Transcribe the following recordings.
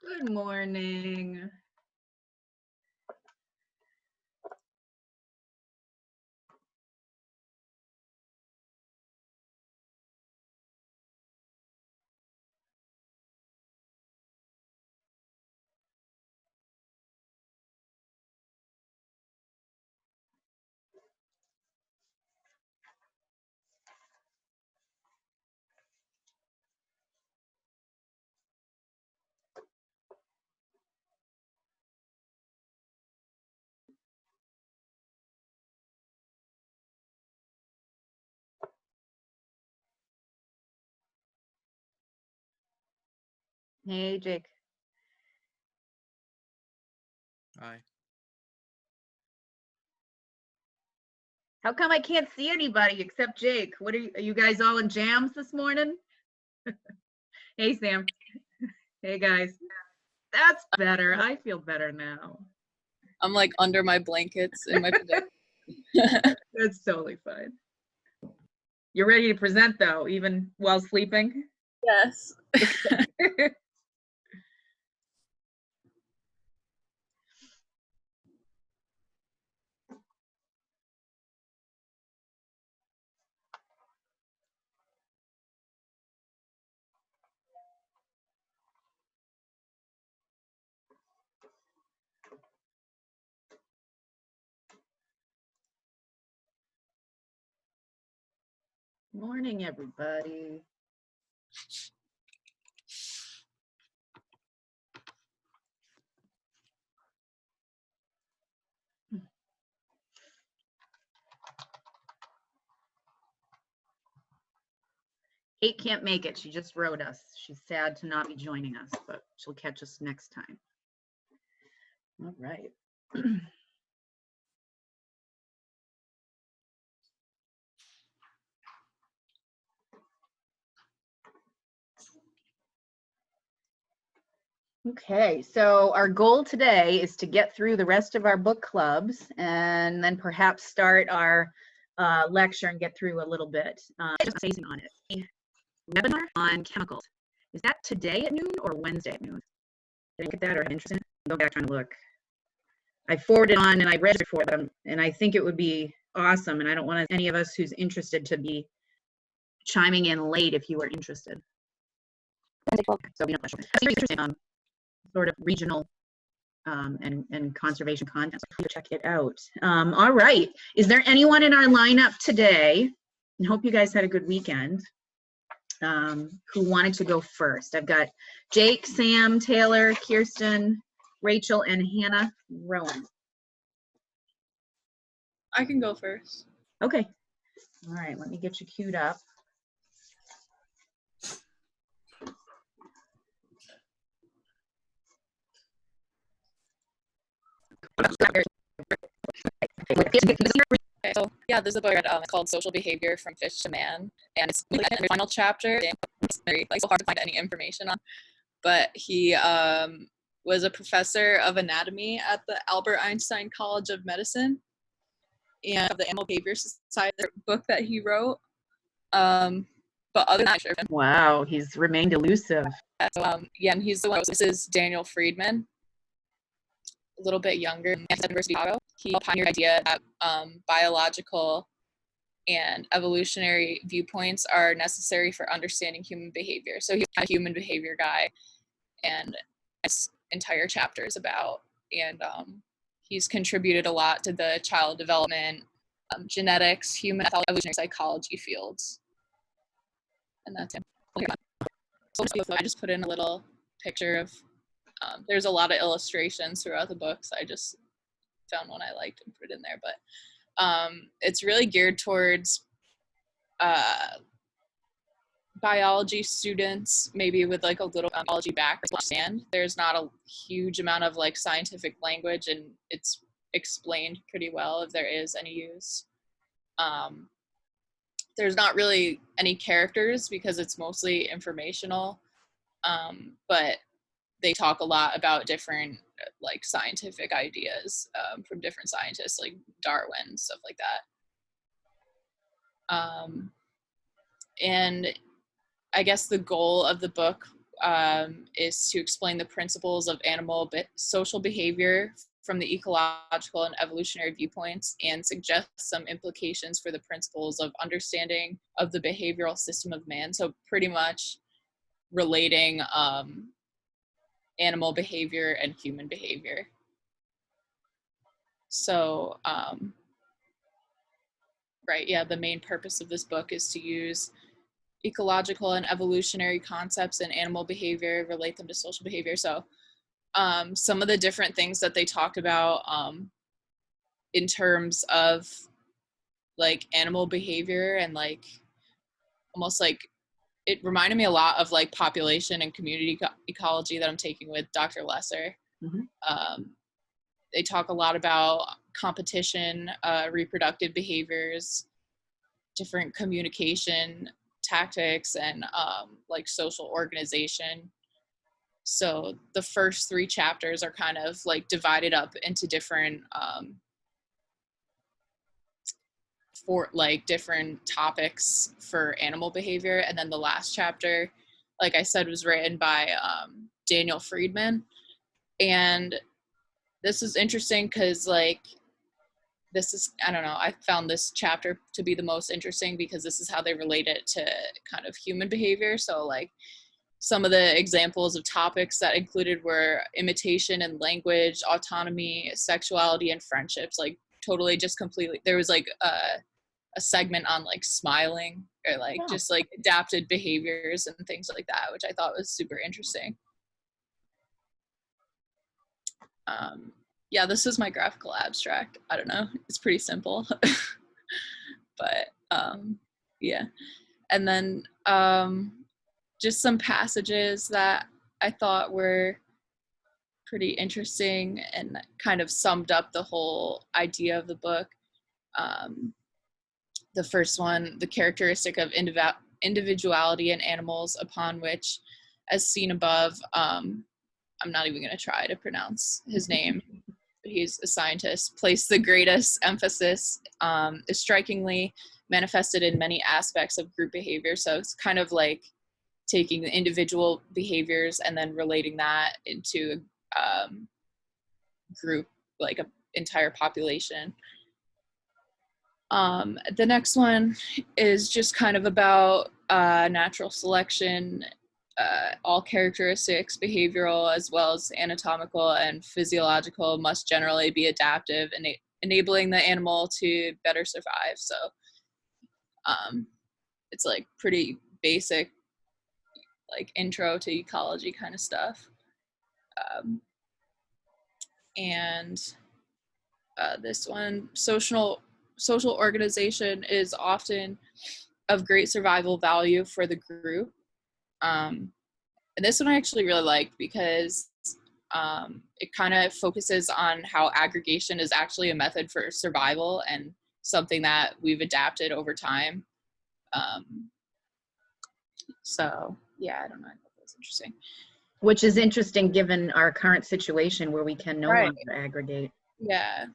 Good morning. Hey, Jake. Hi. How come I can't see anybody except Jake? What are you guys all in jams this morning? Hey, Sam. Hey, guys. That's better. I feel better now. I'm like under my blankets in my pajamas. That's totally fine. You're ready to present though, even while sleeping? Yes. Morning, everybody. Kate can't make it. She just wrote us. She's sad to not be joining us, but she'll catch us next time. All right. Okay, so our goal today is to get through the rest of our book clubs and then perhaps start our lecture and get through a little bit. Just facing on it. Webinar on chemicals. Is that today at noon or Wednesday at noon? Did I get that or have interest in it? Go back trying to look. I forwarded on and I read it before them, and I think it would be awesome. And I don't want any of us who's interested to be chiming in late if you are interested. So we don't interested on sort of regional and conservation content. So check it out. All right. Is there anyone in our lineup today? I hope you guys had a good weekend. Who wanted to go first? I've got Jake, Sam, Taylor, Kirsten, Rachel, and Hannah Rowan. I can go first. Okay. All right. Let me get you queued up. Okay, so yeah, there's a book I read called Social Behavior from Fish to Man, and it's like the final chapter. It's very so hard to find any information on, but he was a professor of anatomy at the Albert Einstein College of Medicine, and of the Animal Behavior Society book that he wrote. But other than that, sure. Wow, he's remained elusive. So, yeah, and he's the one. This is Daniel Friedman, a little bit younger, at the University of Chicago. He pioneered the idea that biological and evolutionary viewpoints are necessary for understanding human behavior. So he's a human behavior guy, and this entire chapter is about. And he's contributed a lot to the child development, genetics, human evolutionary psychology fields. And that's him. So I just put in a little picture of. There's a lot of illustrations throughout the books. I just found one I liked and put it in there. But it's really geared towards biology students, maybe with like a little biology background. There's not a huge amount of like scientific language, and it's explained pretty well if there is any use. There's not really any characters because it's mostly informational, but they talk a lot about different like scientific ideas from different scientists like Darwin, stuff like that. And I guess the goal of the book is to explain the principles of animal social behavior from the ecological and evolutionary viewpoints, and suggest some implications for the principles of understanding of the behavioral system of man. So pretty much relating animal behavior and human behavior. So, right, yeah, the main purpose of this book is to use ecological and evolutionary concepts in animal behavior, relate them to social behavior. So some of the different things that they talk about in terms of like animal behavior, and like almost like it reminded me a lot of like population and community ecology that I'm taking with Dr. Lesser. Mm-hmm. They talk a lot about competition, reproductive behaviors, different communication tactics, and like social organization. So the first 3 chapters are kind of like divided up into different for like different topics for animal behavior. And then the last chapter, like I said, was written by Daniel Friedman. And this is interesting because like this is, I don't know, I found this chapter to be the most interesting because this is how they relate it to kind of human behavior. So like some of the examples of topics that included were imitation and language, autonomy, sexuality, and friendships. Like totally just completely, there was like a segment on like smiling, or like just like adapted behaviors and things like that, which I thought was super interesting. Yeah, this is my graphical abstract. I don't know, it's pretty simple. But yeah, and then just some passages that I thought were pretty interesting and kind of summed up the whole idea of the book. The first one, the characteristic of individuality in animals, upon which, as seen above, I'm not even going to try to pronounce his name, but he's a scientist, placed the greatest emphasis, is strikingly manifested in many aspects of group behavior. So it's kind of like taking the individual behaviors and then relating that into a group, like an entire population. The next one is just kind of about natural selection, all characteristics, behavioral as well as anatomical and physiological, must generally be adaptive and enabling the animal to better survive. So it's like pretty basic, like intro to ecology kind of stuff. And this one, social organization is often of great survival value for the group. And this one I actually really liked because it kind of focuses on how aggregation is actually a method for survival and something that we've adapted over time. So yeah, I don't know, I thought that was interesting. Which is interesting given our current situation where we can no longer aggregate. Yeah.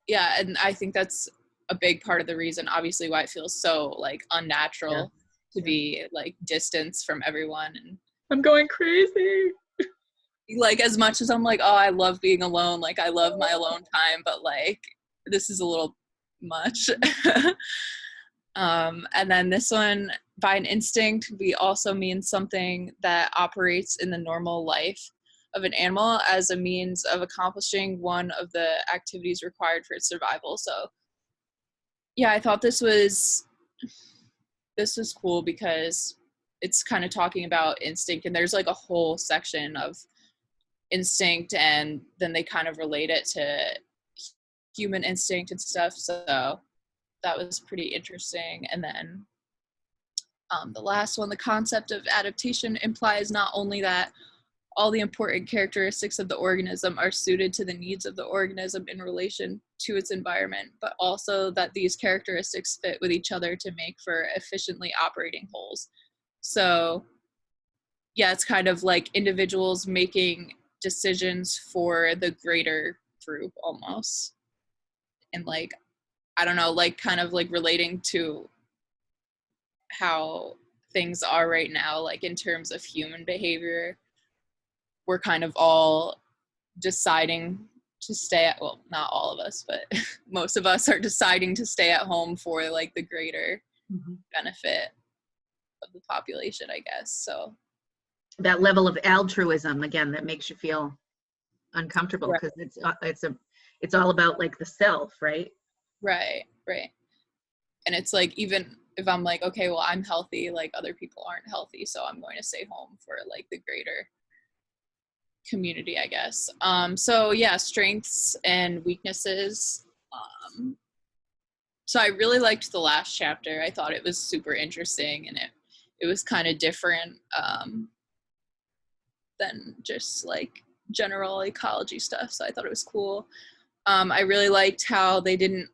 Yeah, and I think that's a big part of the reason, obviously, why it feels so like unnatural to be like distanced from everyone. And I'm going crazy. Like as much as I'm like, oh, I love being alone, like I love my alone time, but like this is a little much. And then this one, by an instinct, we also mean something that operates in the normal life of an animal as a means of accomplishing one of the activities required for its survival. So yeah, I thought this was cool because it's kind of talking about instinct, and there's like a whole section of instinct, and then they kind of relate it to human instinct and stuff. So that was pretty interesting. And then the last one, the concept of adaptation implies not only that all the important characteristics of the organism are suited to the needs of the organism in relation to its environment, but also that these characteristics fit with each other to make for efficiently operating wholes. So yeah, it's kind of like individuals making decisions for the greater group almost. And like, I don't know, like kind of like relating to how things are right now, like in terms of human behavior, we're kind of all deciding to stay at, well, not all of us, but most of us are deciding to stay at home for like the greater benefit of the population, I guess. So that level of altruism, again, that makes you feel uncomfortable, right, because it's all about like the self, right? right. And it's like, even if I'm like, okay, well, I'm healthy, like other people aren't healthy, so I'm going to stay home for like the greater community, I guess. So yeah, strengths and weaknesses. So I really liked the last chapter. I thought it was super interesting, and it was kind of different than just like general ecology stuff. So I thought it was cool. I really liked how they didn't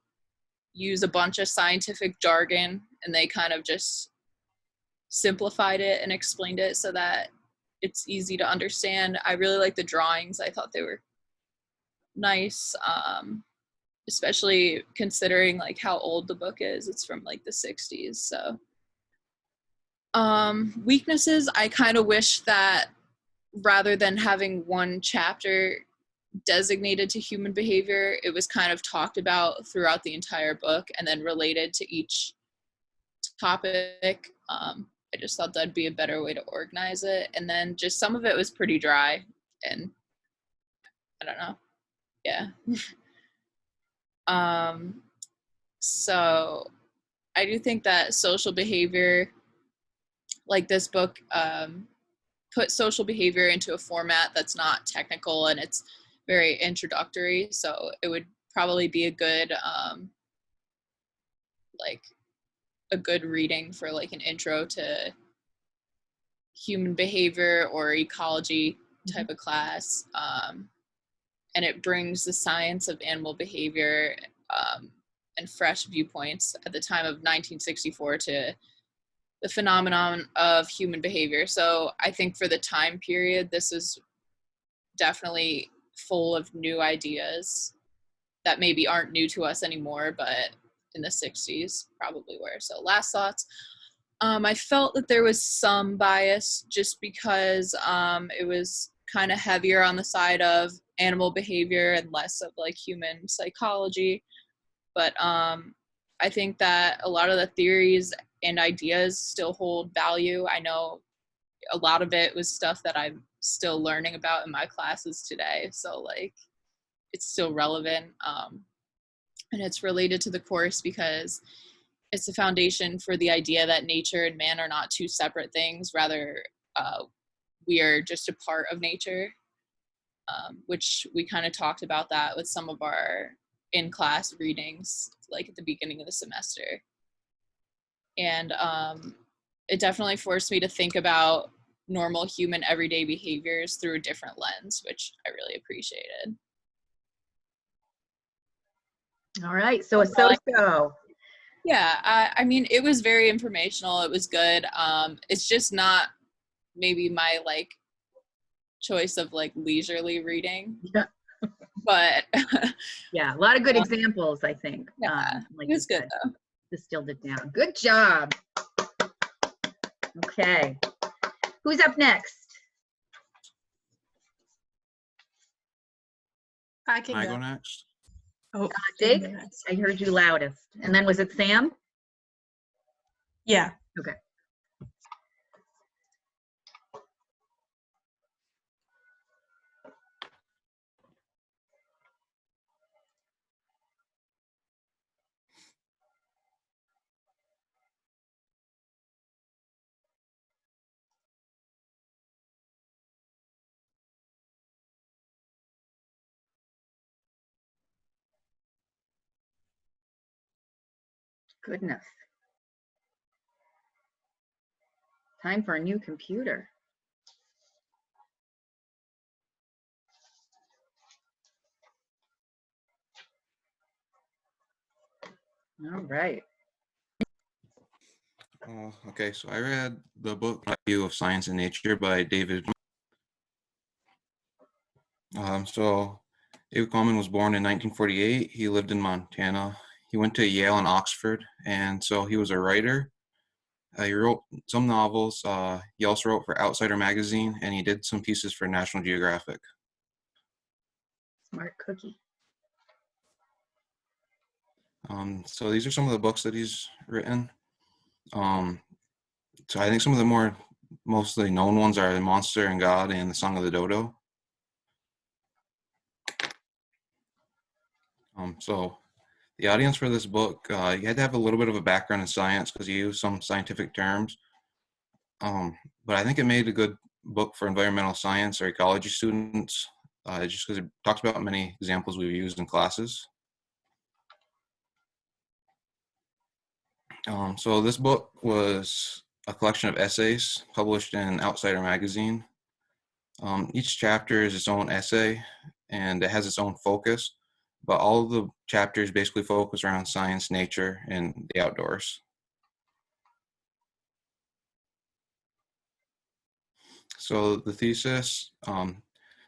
use a bunch of scientific jargon, and they kind of just simplified it and explained it so that it's easy to understand. I really like the drawings. I thought they were nice, especially considering like how old the book is. It's from like the 60s. So weaknesses, I kind of wish that rather than having one chapter designated to human behavior, it was kind of talked about throughout the entire book and then related to each topic. I just thought that'd be a better way to organize it. And then just some of it was pretty dry, and I don't know. Yeah. So I do think that social behavior, like this book, put social behavior into a format that's not technical and it's very introductory. So it would probably be a good, like a good reading for like an intro to human behavior or ecology type of class. And it brings the science of animal behavior and fresh viewpoints at the time of 1964 to the phenomenon of human behavior. So I think for the time period, this is definitely full of new ideas that maybe aren't new to us anymore, but in the 60s probably were. So last thoughts. I felt that there was some bias just because it was kind of heavier on the side of animal behavior and less of like human psychology. But I think that a lot of the theories and ideas still hold value. I know a lot of it was stuff that I'm still learning about in my classes today. So like it's still relevant. And it's related to the course because it's the foundation for the idea that nature and man are not two separate things. Rather, we are just a part of nature, which we kind of talked about that with some of our in-class readings, like at the beginning of the semester. And it definitely forced me to think about normal human everyday behaviors through a different lens, which I really appreciated. All right, so a so-so. Yeah, I mean, it was very informational. It was good. It's just not maybe my like choice of like leisurely reading. Yeah. But Yeah, a lot of good examples, I think. Yeah, like it was good though. Distilled it down. Good job. Okay, who's up next? I can Can I go. go next? Oh, Jake, I heard you loudest. And then was it Sam? yeah. Okay. Goodness. Time for a new computer. All right. Okay, so I read the book View of Science and Nature by David. So David Coleman was born in 1948. He lived in Montana. He went to Yale and Oxford, and so he was a writer. He wrote some novels. He also wrote for Outsider magazine, and he did some pieces for National Geographic. Smart cookie. So these are some of the books that he's written. So I think some of the more mostly known ones are The Monster and God and The Song of the Dodo. So the audience for this book, you had to have a little bit of a background in science because he used some scientific terms. But I think it made a good book for environmental science or ecology students, just because it talks about many examples we've used in classes. So this book was a collection of essays published in Outsider magazine. Each chapter is its own essay and it has its own focus, but all of the chapters basically focus around science, nature, and the outdoors. So the thesis,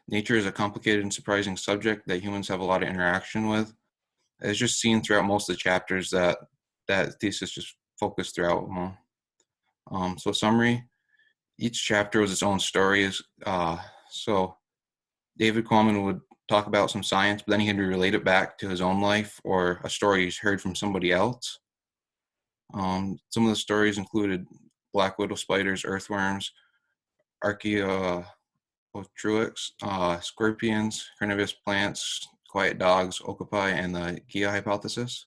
nature is a complicated and surprising subject that humans have a lot of interaction with. It's just seen throughout most of the chapters that thesis just focused throughout. So summary, each chapter was its own story. So David Quammen would talk about some science, but then he had to relate it back to his own life or a story he's heard from somebody else. Some of the stories included black widow spiders, earthworms, Archaeotruix, scorpions, carnivorous plants, quiet dogs, okapi, and the Gaia hypothesis.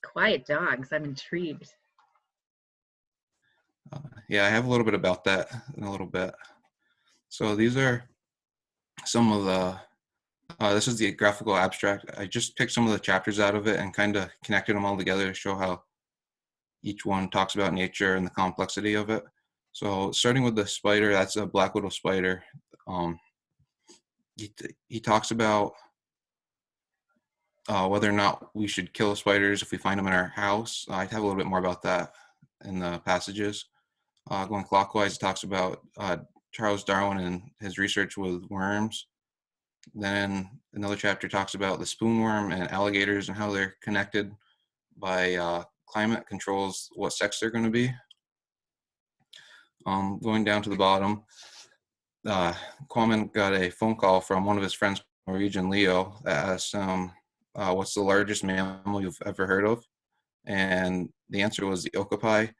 Quiet dogs. I'm intrigued. Yeah, I have a little bit about that in a little bit. So these are some of the, this is the graphical abstract. I just picked some of the chapters out of it and kind of connected them all together to show how each one talks about nature and the complexity of it. So starting with the spider, that's a black widow spider. He talks about whether or not we should kill spiders if we find them in our house. I have a little bit more about that in the passages. Going clockwise, it talks about Charles Darwin and his research with worms. Then another chapter talks about the spoonworm and alligators and how they're connected by climate controls what sex they're going to be. Going down to the bottom, Quammen got a phone call from one of his friends, Norwegian Leo, that asked him, what's the largest mammal you've ever heard of? And the answer was the okapi.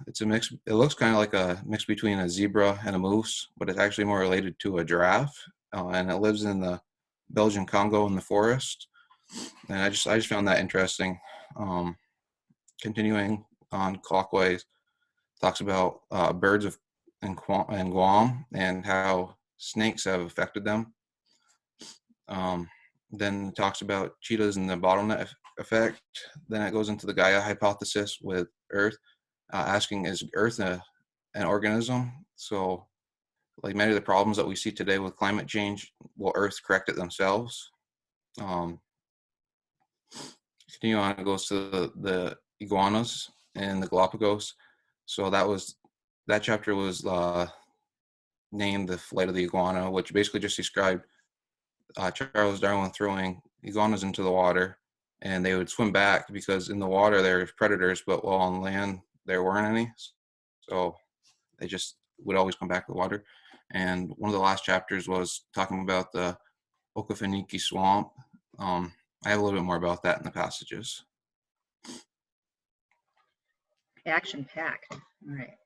It's a mix. It looks kind of like a mix between a zebra and a moose, but it's actually more related to a giraffe. And it lives in the Belgian Congo in the forest. And I just found that interesting. Continuing on clockwise, talks about birds in Guam and how snakes have affected them. Then it talks about cheetahs and the bottleneck effect. Then it goes into the Gaia hypothesis with Earth, asking, is Earth an organism? So like many of the problems that we see today with climate change, will Earth correct it themselves? Continue on, it goes to the iguanas in the Galapagos. So that chapter was named The Flight of the Iguana, which basically just described Charles Darwin throwing iguanas into the water, and they would swim back because in the water there were predators, but while on land there weren't any. So they just would always come back to the water. And one of the last chapters was talking about the Okafiniki swamp. I have a little bit more about that in the passages. Action packed. All right.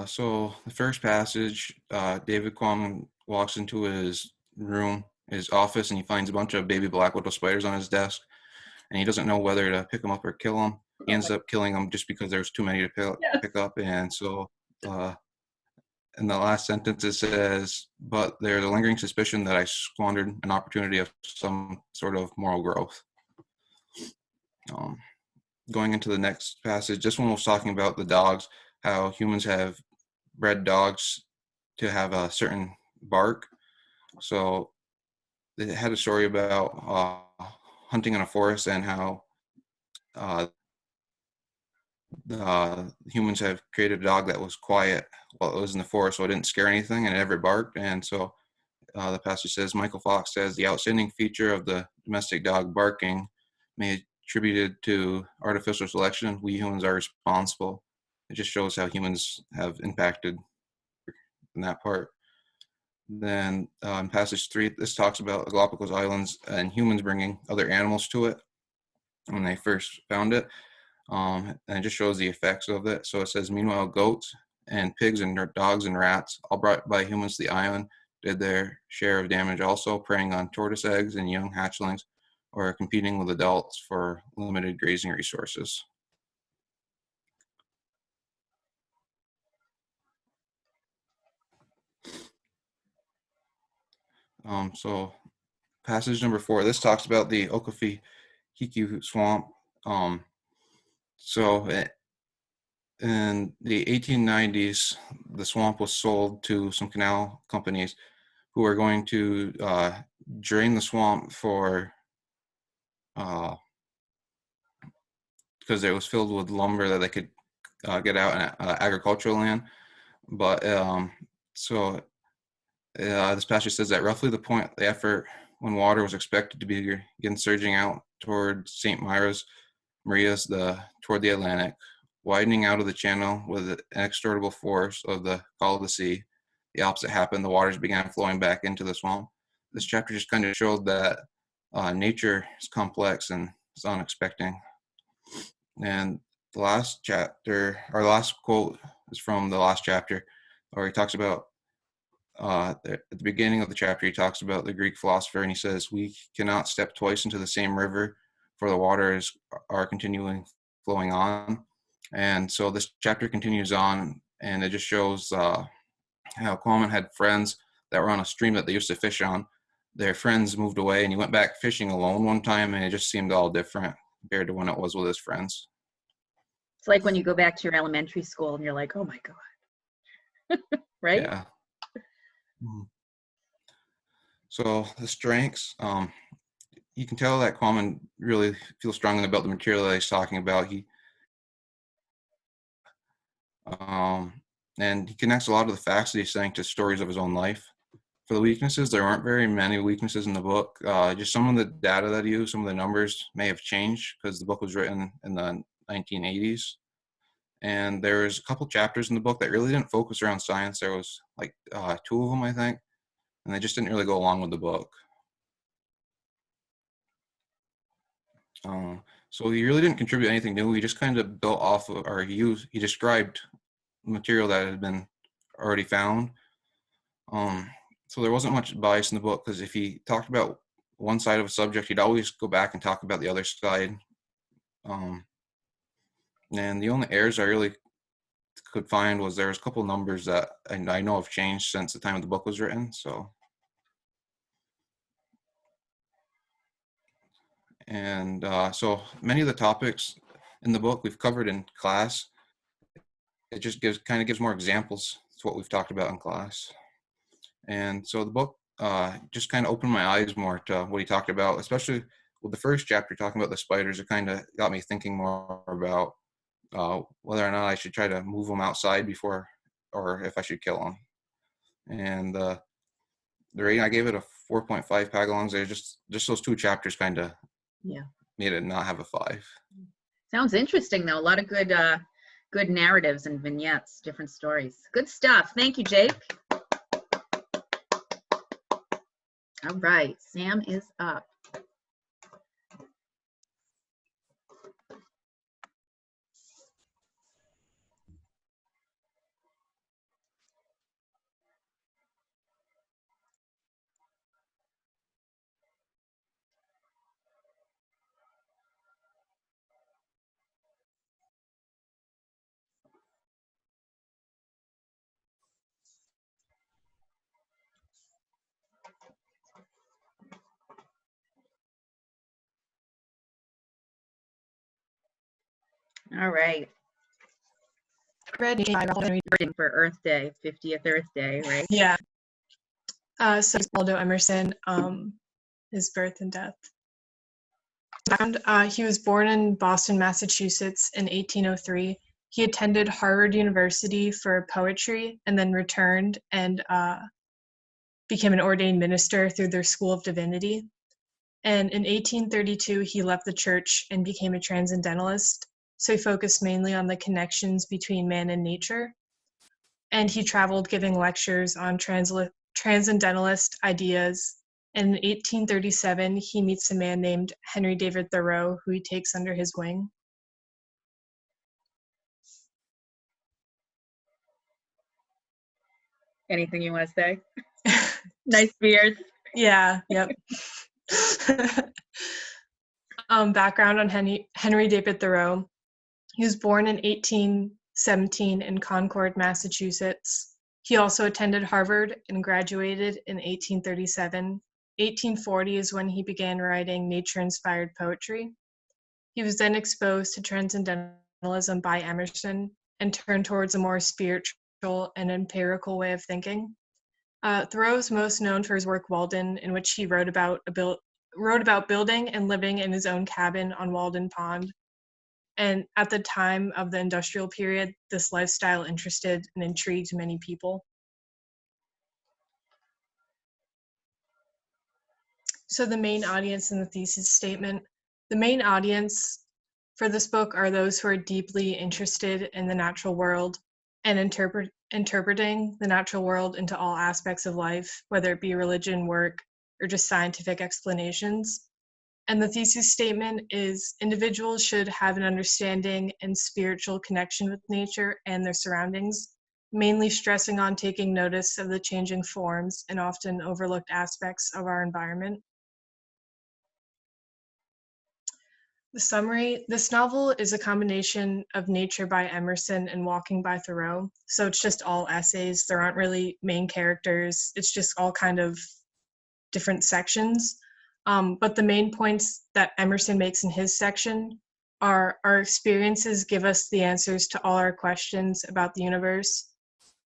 So the first passage, David Quammen walks into his room, his office, and he finds a bunch of baby black widow spiders on his desk, and he doesn't know whether to pick them up or kill them. He ends up killing them just because there's too many to pick up, and so in the last sentence it says, but there's a lingering suspicion that I squandered an opportunity of some sort of moral growth. Going into the next passage, this one was talking about the dogs, how humans have bred dogs to have a certain bark. So it had a story about hunting in a forest and how humans have created a dog that was quiet while it was in the forest, so it didn't scare anything and it never barked. And so the passage says, Michael Fox says, the outstanding feature of the domestic dog barking may be attributed to artificial selection. We humans are responsible. It just shows how humans have impacted in that part. Then in passage 3, this talks about Galapagos Islands and humans bringing other animals to it when they first found it. And it just shows the effects of it. So it says, meanwhile, goats and pigs and dogs and rats, all brought by humans to the island, did their share of damage also, preying on tortoise eggs and young hatchlings, or competing with adults for limited grazing resources. So passage number 4, this talks about the Okahiku swamp. In the 1890s, the swamp was sold to some canal companies who were going to drain the swamp for because it was filled with lumber that they could get out in agricultural land. But this passage says that roughly the point, the effort when water was expected to begin surging out toward St. Maria's toward the Atlantic, widening out of the channel with an inexorable force of the call of the sea. The opposite happened. The waters began flowing back into the swamp. This chapter just kind of showed that nature is complex and is unexpected. And the last chapter, our last quote is from the last chapter, where he talks about, at the beginning of the chapter, he talks about the Greek philosopher, and he says, we cannot step twice into the same river, for the waters are continuing flowing on. And so this chapter continues on, and it just shows how Kwame had friends that were on a stream that they used to fish on. Their friends moved away, and he went back fishing alone one time, and it just seemed all different compared to when it was with his friends. It's like when you go back to your elementary school and you're like, oh my God. Right? Yeah. So the strengths, you can tell that Kwame really feels strongly about the material that he's talking about. And he connects a lot of the facts that he's saying to stories of his own life. For the weaknesses, there aren't very many weaknesses in the book. Just some of the data that he used, some of the numbers may have changed because the book was written in the 1980s. And there was a couple chapters in the book that really didn't focus around science. There was like 2 of them, I think, and they just didn't really go along with the book. So he really didn't contribute anything new. He just kind of built off of, or he described material that had been already found. So there wasn't much bias in the book, because if he talked about one side of a subject, he'd always go back and talk about the other side. And the only errors I really could find was there was a couple numbers that I know have changed since the time the book was written. So, and so many of the topics in the book we've covered in class. It just kind of gives more examples to what we've talked about in class. And so the book just kind of opened my eyes more to what he talked about, especially with the first chapter talking about the spiders. It kind of got me thinking more about whether or not I should try to move them outside before, or if I should kill them. And the rating, I gave it a 4.5 Pagalongs. There just those 2 chapters kind of made it not have a 5. Sounds interesting though. A lot of good narratives and vignettes, different stories. Good stuff. Thank you, Jake. All right, Sam is up. All right. Ready. For Earth Day, 50th Earth Day, right? Yeah. So Waldo Emerson, his birth and death. He was born in Boston, Massachusetts in 1803. He attended Harvard University for poetry and then returned and became an ordained minister through their School of Divinity. And in 1832, he left the church and became a transcendentalist. So he focused mainly on the connections between man and nature. And he traveled giving lectures on transcendentalist ideas. And in 1837, he meets a man named Henry David Thoreau, who he takes under his wing. Anything you want to say? Nice beard. Yeah, yep. Background on Henry David Thoreau. He was born in 1817 in Concord, Massachusetts. He also attended Harvard and graduated in 1837. 1840 is when he began writing nature-inspired poetry. He was then exposed to transcendentalism by Emerson and turned towards a more spiritual and empirical way of thinking. Thoreau is most known for his work Walden, in which he wrote about building and living in his own cabin on Walden Pond. And at the time of the industrial period, this lifestyle interested and intrigued many people. So the main audience in the thesis statement. The main audience for this book are those who are deeply interested in the natural world and interpreting the natural world into all aspects of life, whether it be religion, work, or just scientific explanations. And the thesis statement is individuals should have an understanding and spiritual connection with nature and their surroundings, mainly stressing on taking notice of the changing forms and often overlooked aspects of our environment. The summary, this novel is a combination of Nature by Emerson and Walking by Thoreau. So it's just all essays. There aren't really main characters. It's just all kind of different sections. But the main points that Emerson makes in his section are our experiences give us the answers to all our questions about the universe.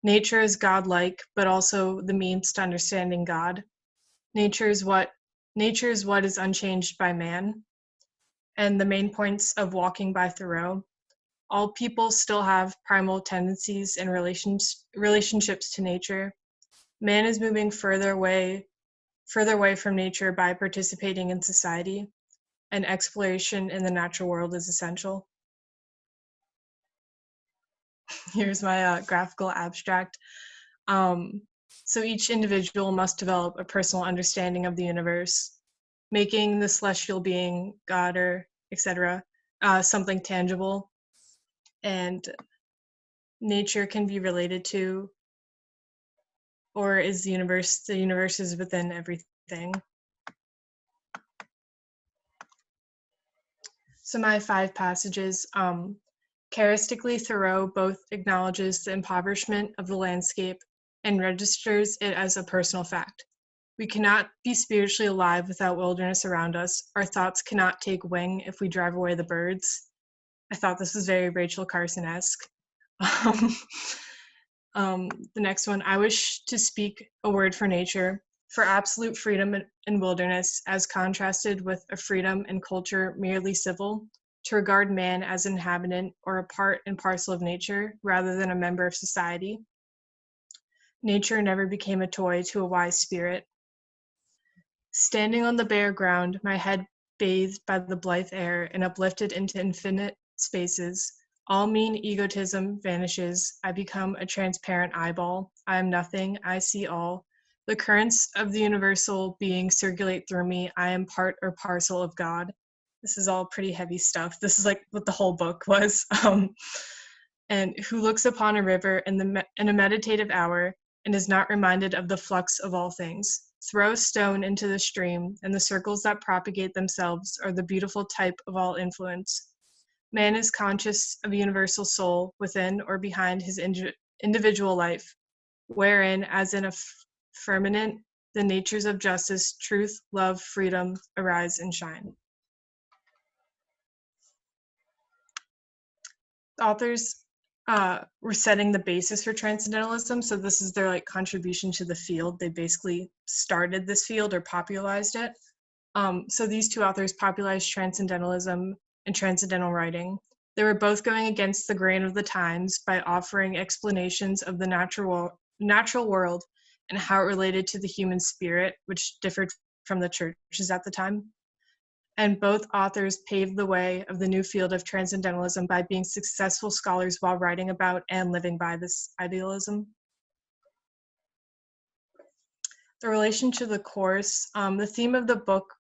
Nature is godlike, but also the means to understanding God. Nature is what is unchanged by man. And the main points of Walking by Thoreau. All people still have primal tendencies and relationships to nature. Man is moving further away from nature by participating in society, and exploration in the natural world is essential. Here's my graphical abstract. So each individual must develop a personal understanding of the universe, making the celestial being, God, or etc., something tangible, and nature can be related to, or is the universe is within everything. So my 5 passages, characteristically, Thoreau both acknowledges the impoverishment of the landscape and registers it as a personal fact. We cannot be spiritually alive without wilderness around us. Our thoughts cannot take wing if we drive away the birds. I thought this was very Rachel Carson-esque. The next one, I wish to speak a word for nature, for absolute freedom in wilderness, as contrasted with a freedom and culture merely civil, to regard man as an inhabitant or a part and parcel of nature, rather than a member of society. Nature never became a toy to a wise spirit. Standing on the bare ground, my head bathed by the blithe air and uplifted into infinite spaces, all mean egotism vanishes. I become a transparent eyeball. I am nothing. I see all. The currents of the universal being circulate through me. I am part or parcel of God. This is all pretty heavy stuff. This is like what the whole book was. And who looks upon a river in a meditative hour and is not reminded of the flux of all things. Throw a stone into the stream, and the circles that propagate themselves are the beautiful type of all influence. Man is conscious of a universal soul within or behind his individual life, wherein, as in a firmament, the natures of justice, truth, love, freedom arise and shine. The authors were setting the basis for transcendentalism, so this is their contribution to the field. They basically started this field or popularized it. So these 2 authors popularized transcendentalism and transcendental writing. They were both going against the grain of the times by offering explanations of the natural world and how it related to the human spirit, which differed from the churches at the time. And both authors paved the way of the new field of transcendentalism by being successful scholars while writing about and living by this idealism. The relation to the course, the theme of the book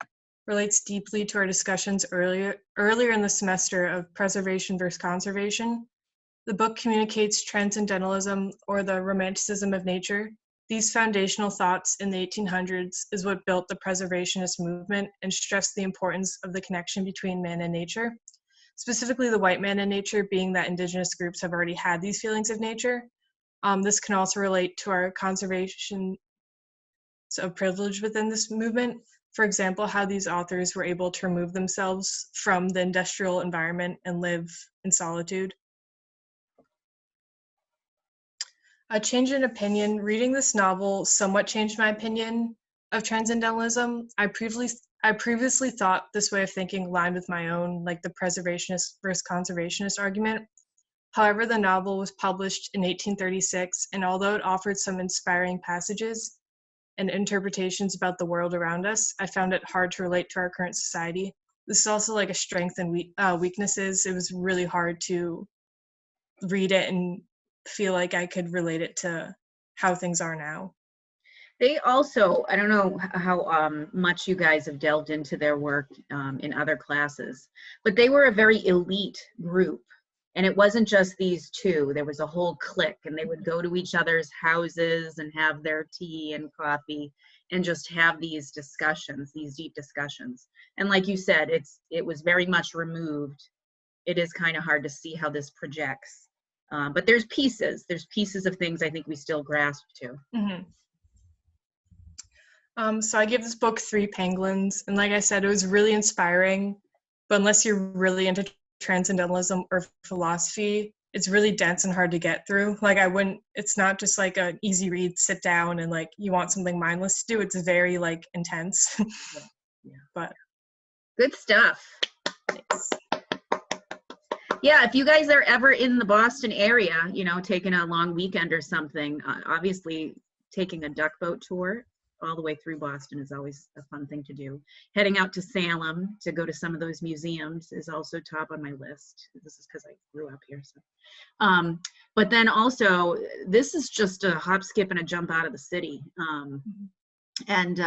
relates deeply to our discussions earlier in the semester of preservation versus conservation. The book communicates transcendentalism, or the romanticism of nature. These foundational thoughts in the 1800s is what built the preservationist movement and stressed the importance of the connection between man and nature, specifically the white man and nature, being that indigenous groups have already had these feelings of nature. This can also relate to our conservation of privilege within this movement. For example, how these authors were able to remove themselves from the industrial environment and live in solitude. A change in opinion. Reading this novel somewhat changed my opinion of transcendentalism. I previously thought this way of thinking aligned with my own, like the preservationist versus conservationist argument. However, the novel was published in 1836, and although it offered some inspiring passages and interpretations about the world around us, I found it hard to relate to our current society. This is also like a strength and weaknesses. It was really hard to read it and feel like I could relate it to how things are now. They also, I don't know how much you guys have delved into their work in other classes, but they were a very elite group. And it wasn't just these two, there was a whole clique, and they would go to each other's houses and have their tea and coffee and just have these discussions, these deep discussions. And like you said, it was very much removed. It is kind of hard to see how this projects. But there's pieces of things I think we still grasp to. Mm-hmm. So I give this book 3 penguins, and like I said, it was really inspiring, but unless you're really into transcendentalism or philosophy, it's really dense and hard to get through. Like it's not just like an easy read, sit down and like you want something mindless to do. It's very like intense. Yeah. But good stuff. Thanks. Yeah, if you guys are ever in the Boston area, taking a long weekend or something, obviously taking a duck boat tour all the way through Boston is always a fun thing to do. Heading out to Salem to go to some of those museums is also top on my list. This is because I grew up here. So, but then also, this is just a hop, skip, and a jump out of the city. And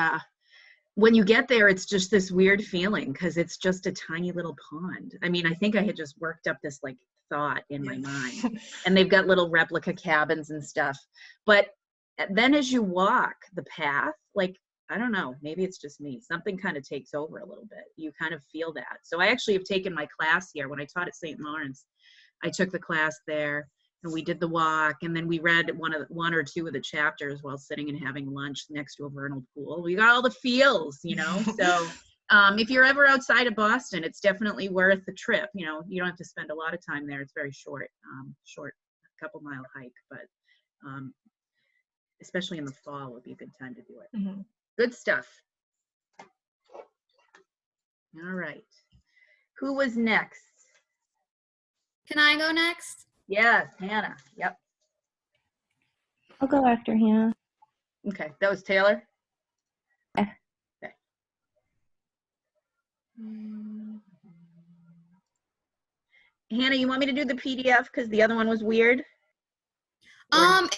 when you get there, it's just this weird feeling because it's just a tiny little pond. I mean, I think I had just worked up this like thought in my mind. And they've got little replica cabins and stuff. But then as you walk the path, like, I don't know, maybe it's just me. Something kind of takes over a little bit. You kind of feel that. So I actually have taken my class here. When I taught at St. Lawrence, I took the class there. And we did the walk, and then we read one or two of the chapters while sitting and having lunch next to a vernal pool. We got all the feels, So if you're ever outside of Boston, it's definitely worth the trip. You don't have to spend a lot of time there. It's very short, couple mile hike, but especially in the fall would be a good time to do it. Mm-hmm. Good stuff. All right. Who was next? Can I go next? Yes, Hannah. Yep. I'll go after Hannah. Okay, that was Taylor? Yeah. Okay. Hannah, you want me to do the PDF because the other one was weird?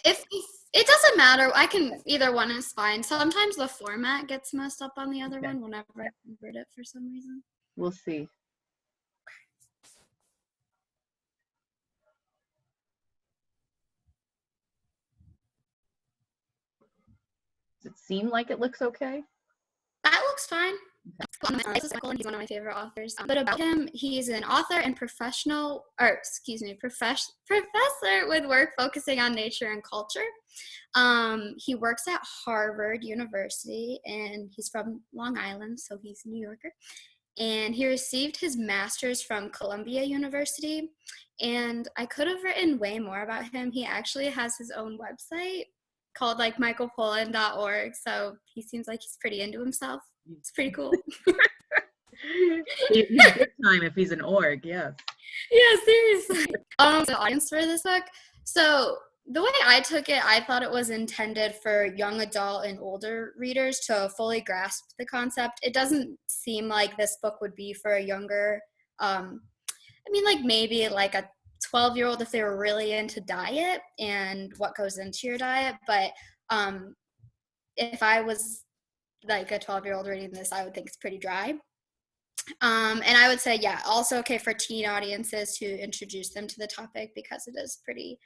If it doesn't matter, I can, either one is fine. Sometimes the format gets messed up on the other one whenever I convert it for some reason. We'll see. Does it seem like it looks okay? That looks fine. This is Michael, and he's one of my favorite authors. But about him, he's an author and professor with work focusing on nature and culture. He works at Harvard University, and he's from Long Island, so he's a New Yorker. And he received his master's from Columbia University. And I could have written way more about him. He actually has his own website called like michaelpoland.org. So he seems like he's pretty into himself. It's pretty cool. He's good time if he's an org, yes. Yeah, seriously. The audience for this book. So the way I took it, I thought it was intended for young adult and older readers to fully grasp the concept. It doesn't seem like this book would be for a younger, I mean, like maybe like a 12-year-old if they were really into diet and what goes into your diet. But if I was like a 12-year-old reading this, I would think it's pretty dry. And I would say, yeah, also okay for teen audiences to introduce them to the topic because it is pretty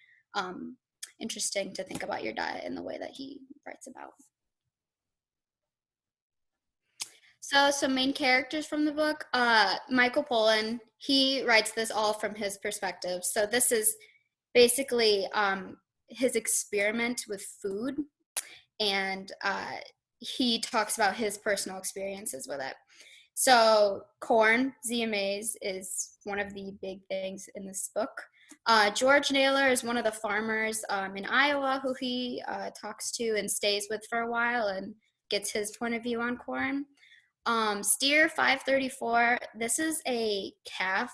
interesting to think about your diet in the way that he writes about. So some main characters from the book, Michael Pollan, he writes this all from his perspective. So this is basically his experiment with food, and he talks about his personal experiences with it. So corn, ZMAs, is one of the big things in this book. George Naylor is one of the farmers in Iowa who he talks to and stays with for a while and gets his point of view on corn. Steer 534, this is a calf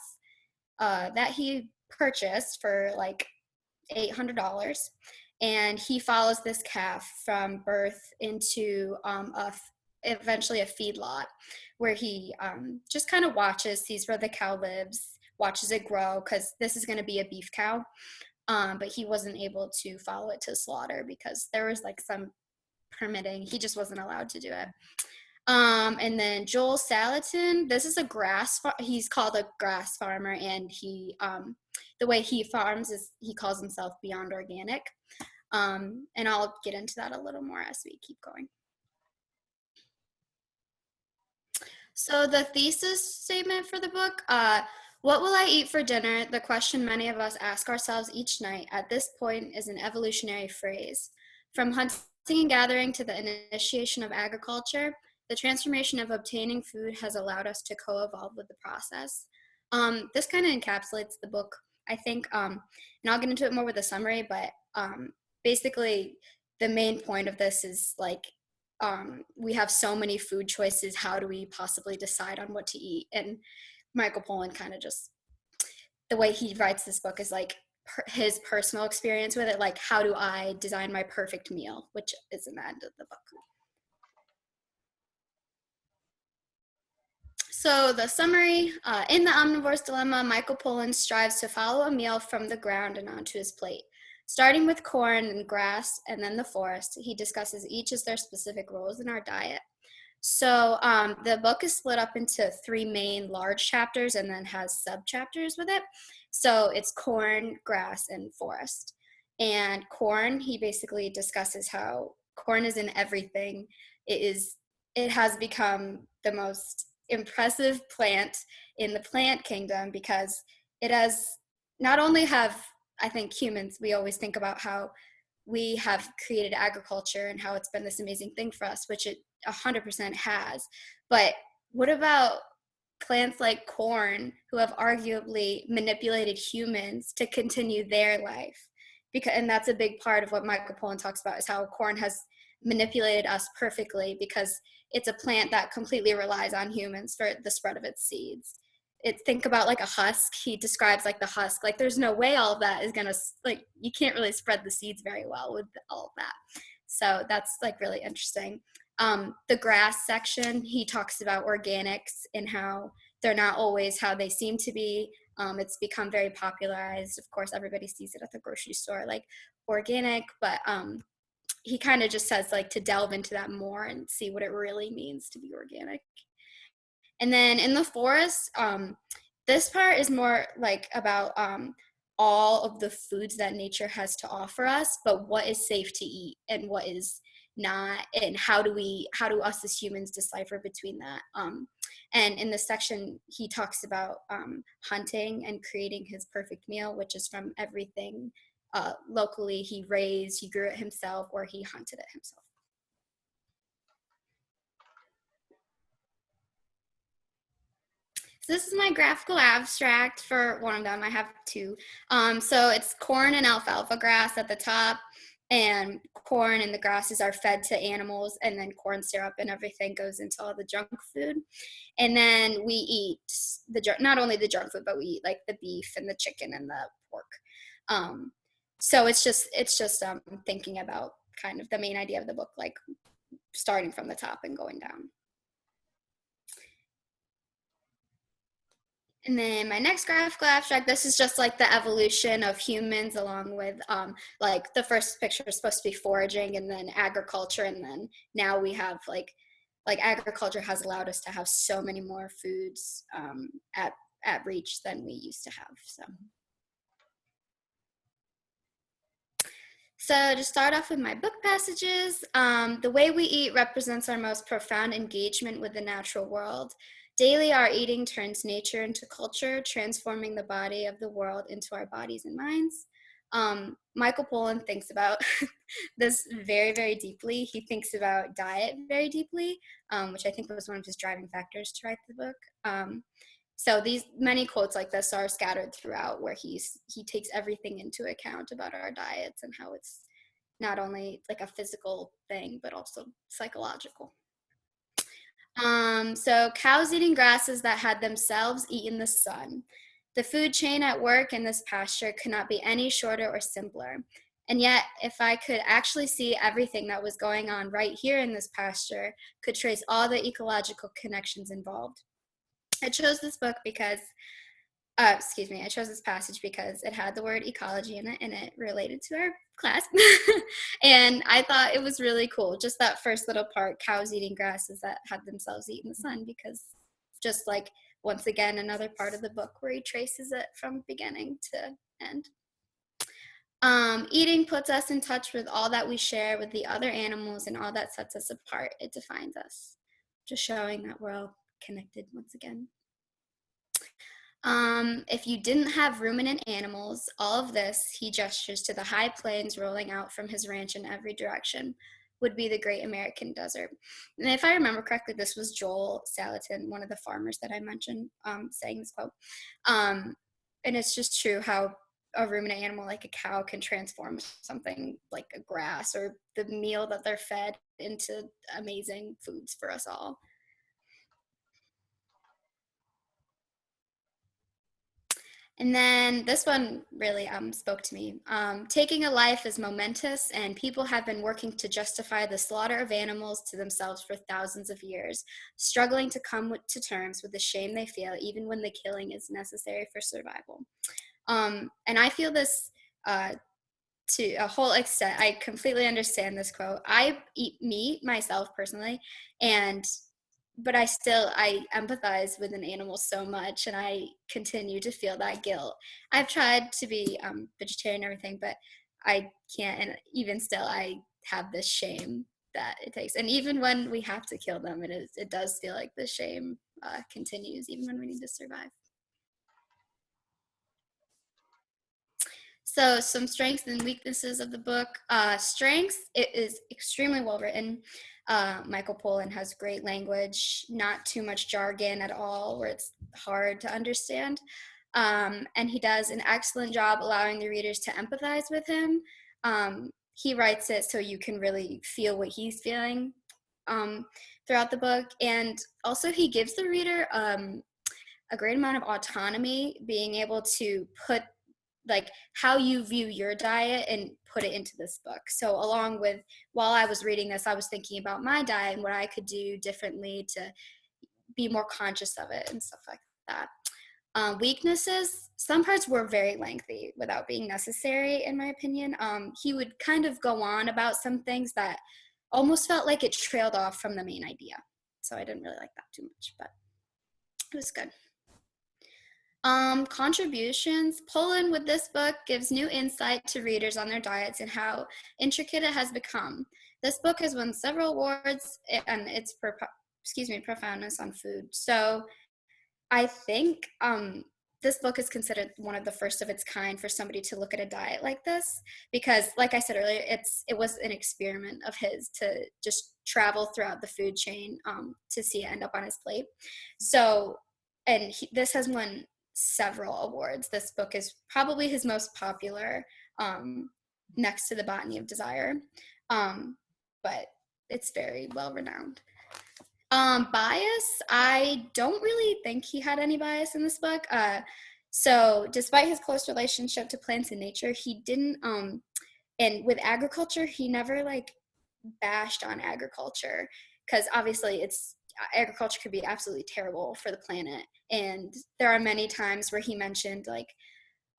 that he purchased for like $800, and he follows this calf from birth into eventually a feedlot where he just kind of sees where the cow lives, watches it grow, because this is going to be a beef cow, but he wasn't able to follow it to slaughter because there was like some permitting. He just wasn't allowed to do it. And then Joel Salatin, this is he's called a grass farmer, and he, the way he farms is he calls himself Beyond Organic. And I'll get into that a little more as we keep going. So the thesis statement for the book, what will I eat for dinner? The question many of us ask ourselves each night at this point is an evolutionary phrase. From hunting and gathering to the initiation of agriculture, the transformation of obtaining food has allowed us to co-evolve with the process. This kind of encapsulates the book, I think, and I'll get into it more with a summary, but basically the main point of this is like, we have so many food choices, how do we possibly decide on what to eat? And Michael Pollan kind of just, the way he writes this book is like his personal experience with it, like how do I design my perfect meal, which is in the end of the book. So the summary, in The Omnivore's Dilemma, Michael Pollan strives to follow a meal from the ground and onto his plate. Starting with corn and grass and then the forest, he discusses each as their specific roles in our diet. So the book is split up into 3 main large chapters and then has sub-chapters with it. So it's corn, grass, and forest. And corn, he basically discusses how corn is in everything. It has become the most impressive plant in the plant kingdom because it has not only have, I think humans, we always think about how we have created agriculture and how it's been this amazing thing for us, which it 100% has. But what about plants like corn who have arguably manipulated humans to continue their life? And that's a big part of what Michael Pollan talks about, is how corn has manipulated us perfectly because it's a plant that completely relies on humans for the spread of its seeds. Think about like a husk. He describes like the husk, like there's no way all of that is gonna, like you can't really spread the seeds very well with all of that. So that's like really interesting. The grass section, he talks about organics and how they're not always how they seem to be. It's become very popularized. Of course, everybody sees it at the grocery store, like organic, but he kind of just says like to delve into that more and see what it really means to be organic. And then in the forest, this part is more like about all of the foods that nature has to offer us, but what is safe to eat and what is not, and how do us as humans decipher between that? And in this section, he talks about hunting and creating his perfect meal, which is from everything locally he grew it himself, or he hunted it himself. So this is my graphical abstract for one of them. I have 2. So it's corn and alfalfa grass at the top, and corn and the grasses are fed to animals, and then corn syrup and everything goes into all the junk food. And then we eat not only the junk food, but we eat like the beef and the chicken and the pork. So it's just thinking about kind of the main idea of the book, like starting from the top and going down. And then my next graphical abstract, this is just like the evolution of humans, along with like the first picture is supposed to be foraging and then agriculture. And then now we have like agriculture has allowed us to have so many more foods at reach than we used to have. So to start off with my book passages, the way we eat represents our most profound engagement with the natural world. Daily, our eating turns nature into culture, transforming the body of the world into our bodies and minds. Michael Pollan thinks about this very, very deeply. He thinks about diet very deeply, which I think was one of his driving factors to write the book. So these many quotes like this are scattered throughout, where he takes everything into account about our diets and how it's not only like a physical thing, but also psychological. So cows eating grasses that had themselves eaten the sun. The food chain at work in this pasture could not be any shorter or simpler. And yet, if I could actually see everything that was going on right here in this pasture, could trace all the ecological connections involved. I chose this book because, I chose this passage because it had the word ecology in it, and it related to our class. And I thought it was really cool, just that first little part, cows eating grasses that had themselves eaten the sun, because just like, once again, another part of the book where he traces it from beginning to end. Eating puts us in touch with all that we share with the other animals and all that sets us apart. It defines us, just showing that we're all connected once again. If you didn't have ruminant animals, all of this, he gestures to the high plains rolling out from his ranch in every direction, would be the great American desert. And if I remember correctly, this was Joel Salatin, one of the farmers that I mentioned, saying this quote. And it's just true how a ruminant animal like a cow can transform something like a grass or the meal that they're fed into amazing foods for us all. And then this one really spoke to me. Taking a life is momentous, and people have been working to justify the slaughter of animals to themselves for thousands of years, struggling to come to terms with the shame they feel even when the killing is necessary for survival. And I feel this to a whole extent. I completely understand this quote. I eat meat myself personally, but I empathize with an animal so much, and I continue to feel that guilt. I've tried to be vegetarian and everything, but I can't, and even still, I have this shame that it takes. And even when we have to kill them, it does feel like the shame continues, even when we need to survive. So some strengths and weaknesses of the book. Strengths, it is extremely well written. Michael Pollan has great language, not too much jargon at all, where it's hard to understand. And he does an excellent job allowing the readers to empathize with him. He writes it so you can really feel what he's feeling throughout the book. And also he gives the reader a great amount of autonomy, being able to put like how you view your diet and put it into this book. So along with, while I was reading this, I was thinking about my diet and what I could do differently to be more conscious of it and stuff like that. Weaknesses, some parts were very lengthy without being necessary, in my opinion. He would kind of go on about some things that almost felt like it trailed off from the main idea. So I didn't really like that too much, but it was good. Contributions. Pollan with this book gives new insight to readers on their diets and how intricate it has become. This book has won several awards and its profoundness on food. So I think this book is considered one of the first of its kind for somebody to look at a diet like this, because like I said earlier, it was an experiment of his to just travel throughout the food chain to see it end up on his plate. So, and this has won several awards. This book is probably his most popular, next to The Botany of Desire, but it's very well renowned. Bias, I don't really think he had any bias in this book. So despite his close relationship to plants and nature, he didn't, and with agriculture, he never like bashed on agriculture, because obviously agriculture could be absolutely terrible for the planet. And there are many times where he mentioned like,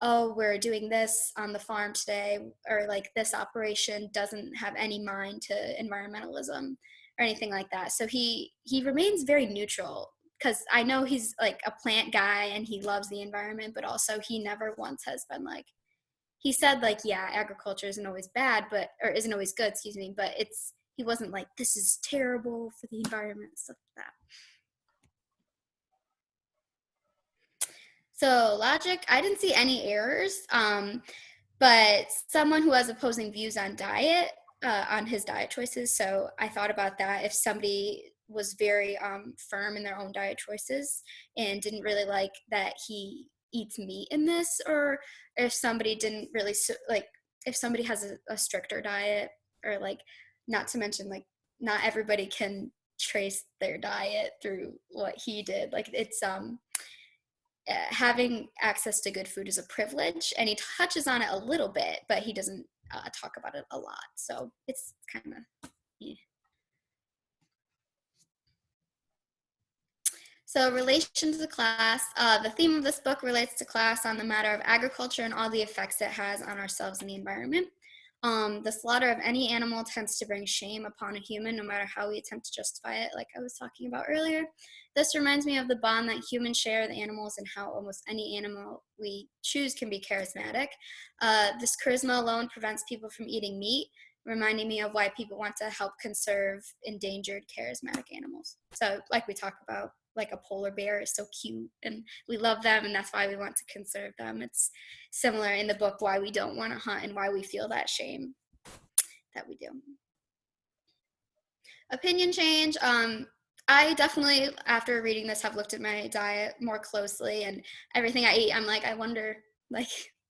oh, we're doing this on the farm today, or like this operation doesn't have any mind to environmentalism or anything like that. So he remains very neutral, because I know he's like a plant guy and he loves the environment, but also he never once has been like, he said like, yeah, agriculture isn't always bad, or isn't always good, excuse me, but he wasn't like, this is terrible for the environment, stuff like that. So logic, I didn't see any errors, but someone who has opposing views on diet, on his diet choices. So I thought about that. If somebody was very firm in their own diet choices and didn't really like that he eats meat in this, or if somebody didn't really like, if somebody has a stricter diet, or like, not to mention like, not everybody can trace their diet through what he did. Like it's having access to good food is a privilege, and he touches on it a little bit, but he doesn't talk about it a lot. So it's kind of, yeah. So relation to the class, the theme of this book relates to class on the matter of agriculture and all the effects it has on ourselves and the environment. The slaughter of any animal tends to bring shame upon a human, no matter how we attempt to justify it, like I was talking about earlier. This reminds me of the bond that humans share with animals, and how almost any animal we choose can be charismatic. This charisma alone prevents people from eating meat, reminding me of why people want to help conserve endangered charismatic animals. So like we talk about, like a polar bear is so cute and we love them, and that's why we want to conserve them. It's similar in the book why we don't want to hunt and why we feel that shame that we do. Opinion change. I definitely, after reading this, have looked at my diet more closely, and everything I eat, I'm like, I wonder like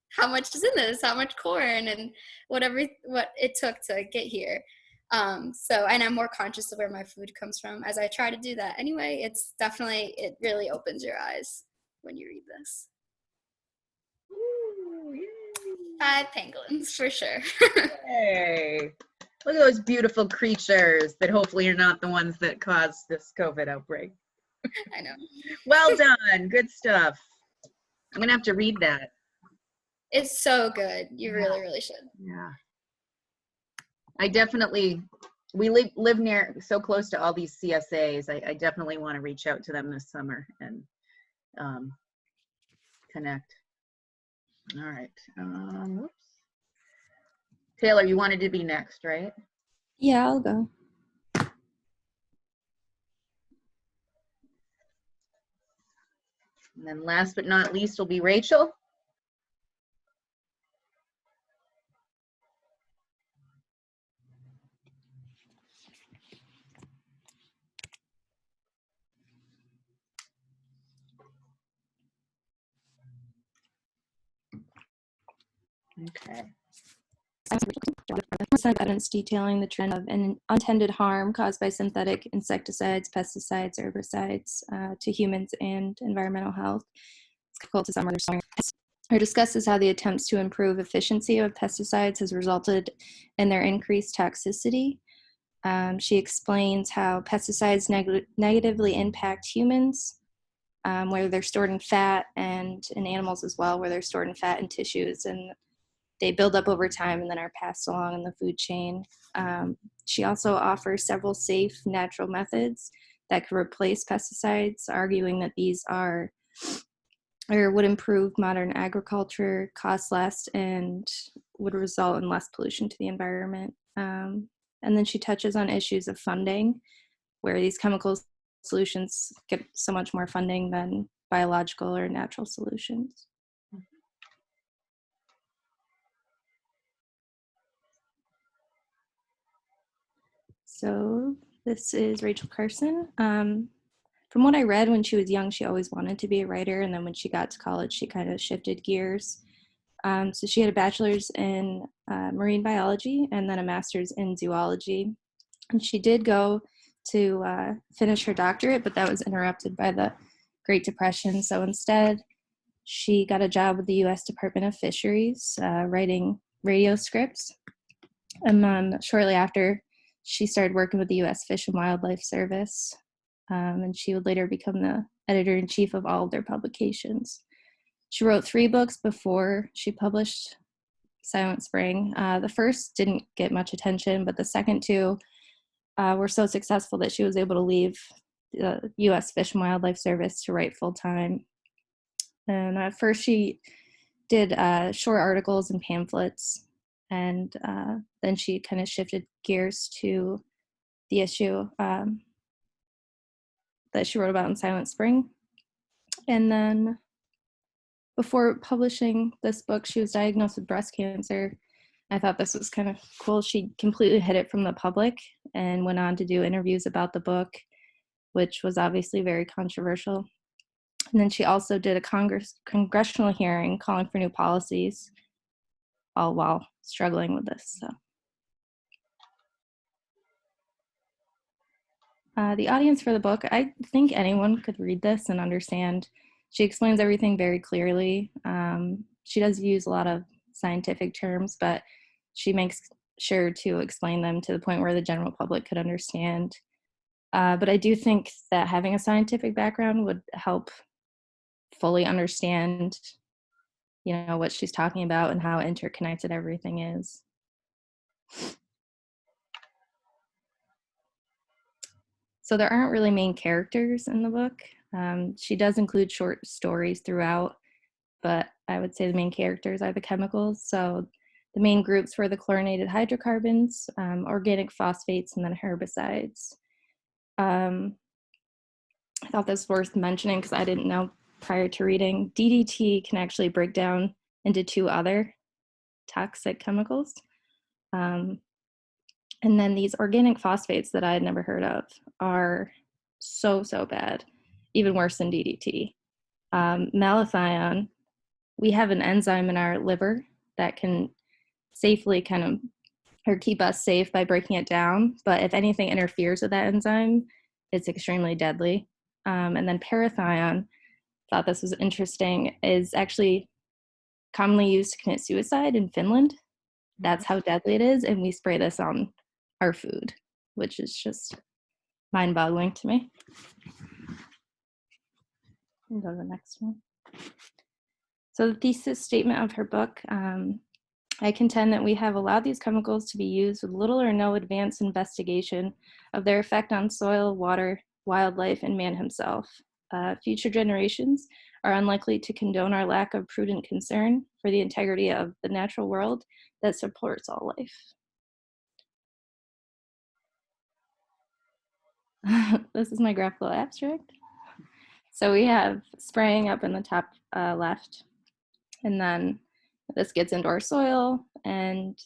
how much is in this, how much corn, and what it took to get here. And I'm more conscious of where my food comes from as I try to do that. Anyway, it really opens your eyes when you read this. Ooh, yay. 5 penguins for sure. Yay. Look at those beautiful creatures that hopefully are not the ones that caused this COVID outbreak. I know. Well done. Good stuff. I'm going to have to read that. It's so good. You Yeah. really, really should. Yeah. I definitely, we live near, so close to all these CSAs. I definitely want to reach out to them this summer and connect. All right. Whoops. Taylor, you wanted to be next, right? Yeah, I'll go. And then last but not least will be Rachel. Okay. Some evidence detailing the trend of an unintended harm caused by synthetic insecticides, pesticides, herbicides to humans and environmental health. It's critical to some other story. Or discusses how the attempts to improve efficiency of pesticides has resulted in their increased toxicity. She explains how pesticides negatively impact humans, where they're stored in fat, and in animals as well, where they're stored in fat and tissues, and they build up over time and then are passed along in the food chain. She also offers several safe natural methods that could replace pesticides, arguing that these would improve modern agriculture, cost less, and would result in less pollution to the environment. And then she touches on issues of funding, where these chemical solutions get so much more funding than biological or natural solutions. So this is Rachel Carson. From what I read, when she was young, she always wanted to be a writer, and then when she got to college, she kind of shifted gears. So she had a bachelor's in marine biology and then a master's in zoology. And she did go to finish her doctorate, but that was interrupted by the Great Depression. So instead, She got a job with the U.S. Department of Fisheries, writing radio scripts. And then shortly after, she started working with the U.S. Fish and Wildlife Service, and she would later become the editor-in-chief of all of their publications. She wrote 3 books before she published Silent Spring. The first didn't get much attention, but the second 2 were so successful that she was able to leave the U.S. Fish and Wildlife Service to write full-time. And at first she did short articles and pamphlets, and then she kind of shifted gears to the issue that she wrote about in Silent Spring. And then before publishing this book, she was diagnosed with breast cancer. I thought this was kind of cool. She completely hid it from the public and went on to do interviews about the book, which was obviously very controversial. And then she also did a congressional hearing calling for new policies, all while struggling with this. So. The audience for the book, I think anyone could read this and understand. She explains everything very clearly. She does use a lot of scientific terms, but she makes sure to explain them to the point where the general public could understand. But I do think that having a scientific background would help fully understand, what she's talking about and how interconnected everything is. So there aren't really main characters in the book. She does include short stories throughout, but I would say the main characters are the chemicals. So the main groups were the chlorinated hydrocarbons, organic phosphates, and then herbicides. I thought this was worth mentioning because I didn't know prior to reading. DDT can actually break down into 2 other toxic chemicals. And then these organic phosphates that I had never heard of are so bad, even worse than DDT. Malathion, we have an enzyme in our liver that can safely keep us safe by breaking it down. But if anything interferes with that enzyme, it's extremely deadly. And then parathion, thought this was interesting, is actually commonly used to commit suicide in Finland. That's how deadly it is. And we spray this on our food, which is just mind-boggling to me. We'll go to the next one. So the thesis statement of her book, I contend that we have allowed these chemicals to be used with little or no advanced investigation of their effect on soil, water, wildlife, and man himself. Future generations are unlikely to condone our lack of prudent concern for the integrity of the natural world that supports all life. This is my graphical abstract. So we have spraying up in the top left, and then this gets into our soil and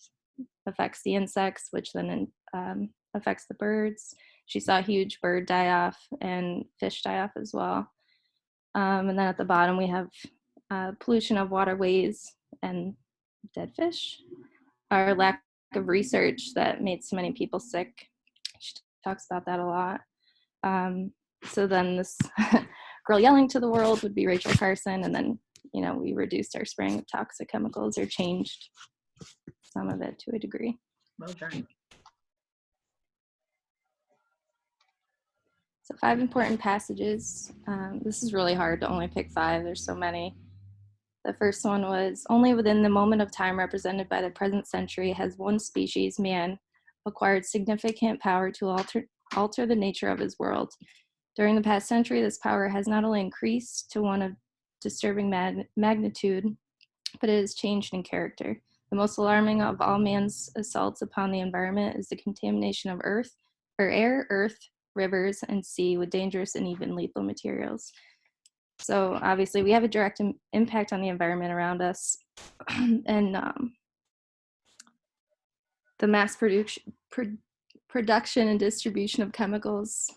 affects the insects, which then affects the birds. She saw a huge bird die off and fish die off as well. And then at the bottom we have pollution of waterways and dead fish. Our lack of research that made so many people sick. She talks about that a lot. So then this girl yelling to the world would be Rachel Carson, and then we reduced our spraying of toxic chemicals or changed some of it to a degree. Well done. So 5 important passages. This is really hard to only pick 5. There's so many. The first one was, only within the moment of time represented by the present century has one species, man, acquired significant power to alter the nature of his world. During the past century, this power has not only increased to one of disturbing magnitude, but it has changed in character. The most alarming of all man's assaults upon the environment is the contamination of air, earth, rivers, and sea with dangerous and even lethal materials. So obviously we have a direct impact on the environment around us, and the mass production and distribution of chemicals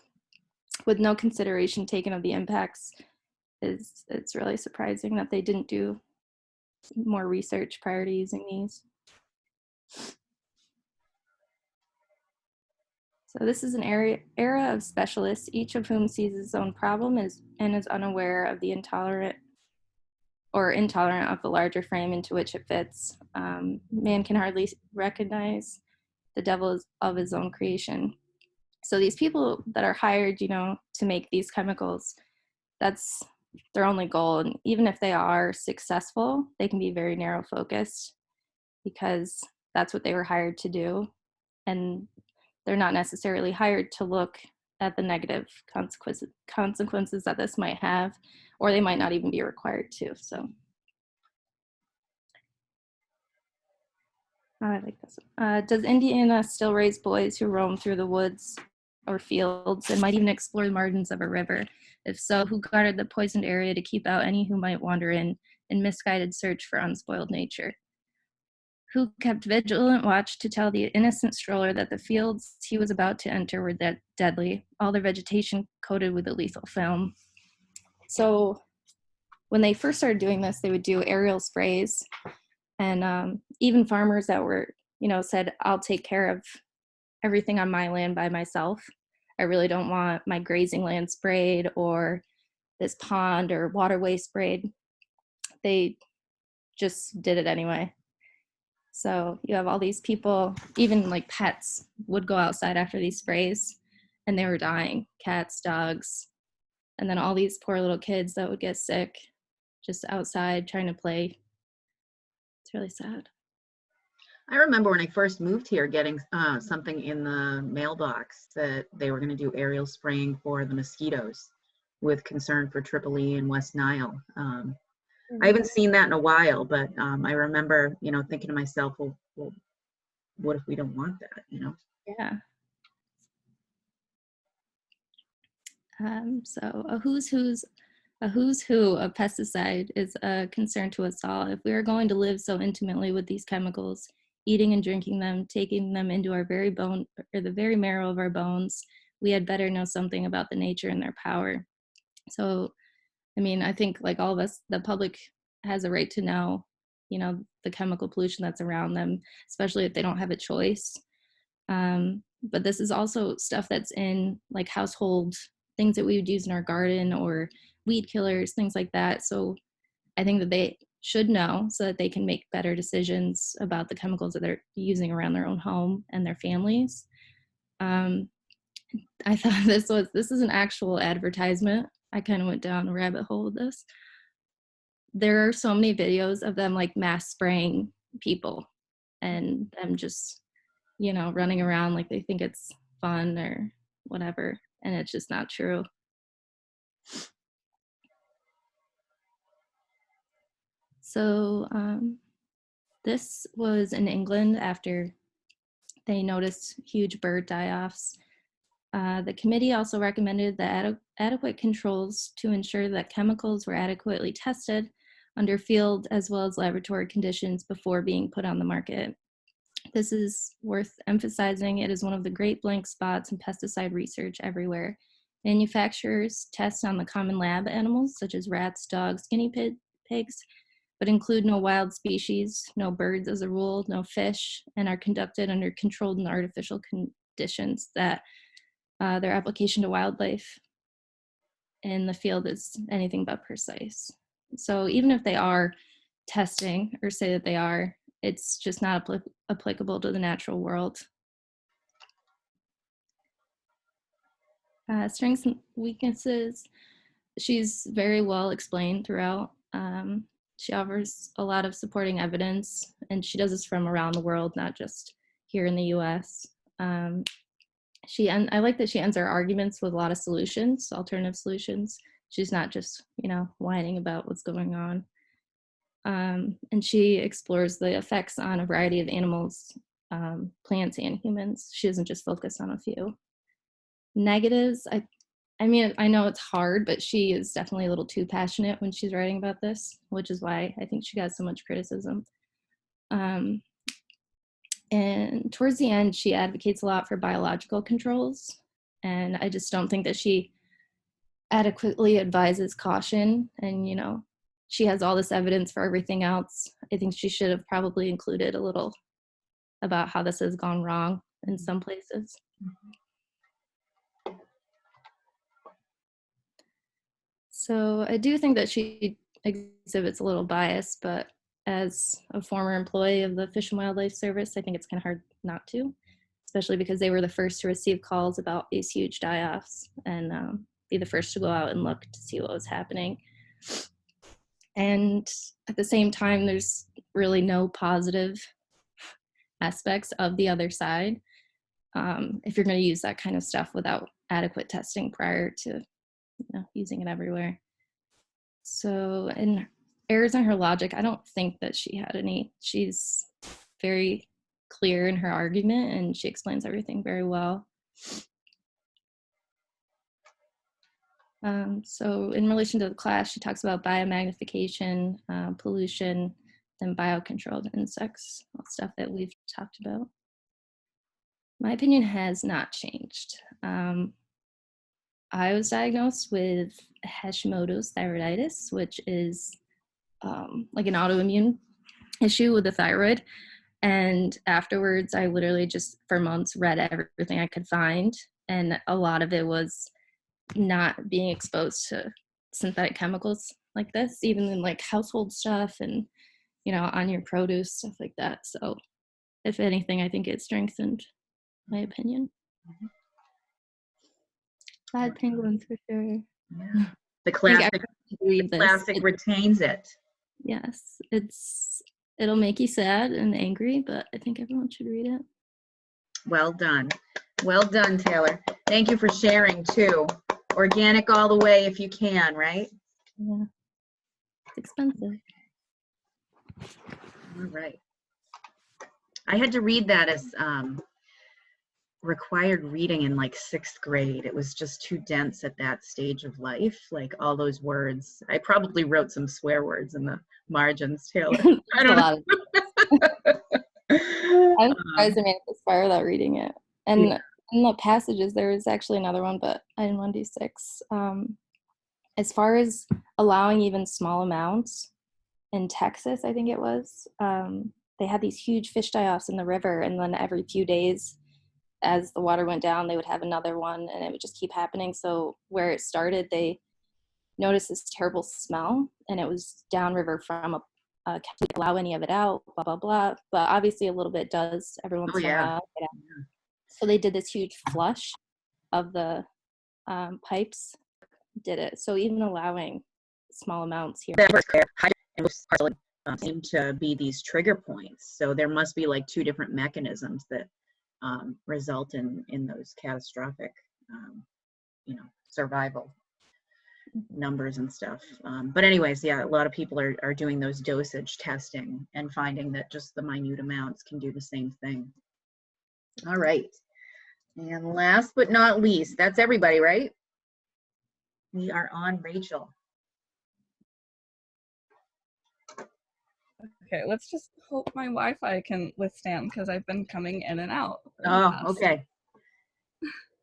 with no consideration taken of the impacts it's really surprising that they didn't do more research prior to using these. So this is an era of specialists, each of whom sees his own problem and is unaware of the intolerant or intolerant of the larger frame into which it fits. Man can hardly recognize the devil of his own creation. So these people that are hired, to make these chemicals, that's their only goal. And even if they are successful, they can be very narrow focused because that's what they were hired to do. And they're not necessarily hired to look at the negative consequences that this might have, or they might not even be required to. So I like this one. Does Indiana still raise boys who roam through the woods or fields and might even explore the margins of a river? If so, who guarded the poisoned area to keep out any who might wander in misguided search for unspoiled nature? Who kept vigilant watch to tell the innocent stroller that the fields he was about to enter were deadly, all their vegetation coated with a lethal film? So when they first started doing this, they would do aerial sprays, and even farmers that were, said, I'll take care of everything on my land by myself. I really don't want my grazing land sprayed or this pond or waterway sprayed. They just did it anyway. So you have all these people, even like pets would go outside after these sprays and they were dying, cats, dogs, and then all these poor little kids that would get sick just outside trying to play. It's really sad. I remember when I first moved here getting something in the mailbox that they were going to do aerial spraying for the mosquitoes with concern for Tripoli and West Nile. I haven't seen that in a while, but I remember, thinking to myself, well, what if we don't want that, Yeah. So a who's who of pesticide is a concern to us all. If we are going to live so intimately with these chemicals, eating and drinking them, taking them into our very bone or the very marrow of our bones, we had better know something about the nature and their power. So, I think like all of us, the public has a right to know, the chemical pollution that's around them, especially if they don't have a choice. But this is also stuff that's in like household things that we would use in our garden or weed killers, things like that. So I think that they should know so that they can make better decisions about the chemicals that they're using around their own home and their families. I thought this is an actual advertisement. I kind of went down a rabbit hole with this. There are so many videos of them like mass spraying people and them just, running around like they think it's fun or whatever. And it's just not true. So this was in England after they noticed huge bird die-offs. The committee also recommended that adequate controls to ensure that chemicals were adequately tested under field as well as laboratory conditions before being put on the market. This is worth emphasizing. It is one of the great blank spots in pesticide research everywhere. Manufacturers test on the common lab animals, such as rats, dogs, guinea pigs, but include no wild species, no birds as a rule, no fish, and are conducted under controlled and artificial conditions that their application to wildlife in the field is anything but precise. So even if they are testing or say that they are, it's just not applicable to the natural world. Strengths and weaknesses. She's very well explained throughout. She offers a lot of supporting evidence, and she does this from around the world, not just here in the US. I like that she ends her arguments with a lot of solutions, alternative solutions. She's not just, whining about what's going on. And she explores the effects on a variety of animals, plants, and humans. She doesn't just focus on a few. Negatives, I know it's hard, but she is definitely a little too passionate when she's writing about this, which is why I think she got so much criticism. And towards the end, she advocates a lot for biological controls. And I just don't think that she adequately advises caution. And, she has all this evidence for everything else. I think she should have probably included a little about how this has gone wrong in some places. So I do think that she exhibits a little bias, but as a former employee of the Fish and Wildlife Service, I think it's kind of hard not to, especially because they were the first to receive calls about these huge die-offs and be the first to go out and look to see what was happening. And at the same time, there's really no positive aspects of the other side if you're going to use that kind of stuff without adequate testing prior to using it everywhere. So in errors in her logic, I don't think that she had any. She's very clear in her argument and she explains everything very well. So in relation to the class, she talks about biomagnification, pollution, then biocontrolled insects, all stuff that we've talked about. My opinion has not changed. I was diagnosed with Hashimoto's thyroiditis, which is like an autoimmune issue with the thyroid. And afterwards, I literally just for months read everything I could find. And a lot of it was not being exposed to synthetic chemicals like this, even in like household stuff and, on your produce, stuff like that. So if anything, I think it strengthened my opinion. Bad penguins for sure. Yeah. The classic retains it. Yes, it'll make you sad and angry, but I think everyone should read it. Well done. Well done, Taylor. Thank you for sharing too. Organic all the way if you can, right? Yeah. It's expensive. All right. I had to read that as required reading in like 6th grade. It was just too dense at that stage of life, like all those words. I probably wrote some swear words in the margins, Taylor. I don't know. I'm surprised I made it this far without reading it. And yeah. In the passages, there was actually another one, but I didn't want to do 6. As far as allowing even small amounts, in Texas, I think it was, they had these huge fish die-offs in the river, and then every few days, as the water went down, they would have another one, and it would just keep happening. So where it started, they noticed this terrible smell, and it was downriver from can't allow any of it out, blah, blah, blah. But obviously a little bit does every once in a while. So they did this huge flush of the pipes, did it. So even allowing small amounts here. Seem to be these trigger points. So there must be like 2 different mechanisms that result in those catastrophic, survival numbers and stuff. But anyways, yeah, a lot of people are doing those dosage testing and finding that just the minute amounts can do the same thing. All right. And last but not least, that's everybody, right? We are on Rachel. Okay, let's just hope my Wi-Fi can withstand because I've been coming in and out. Oh, okay.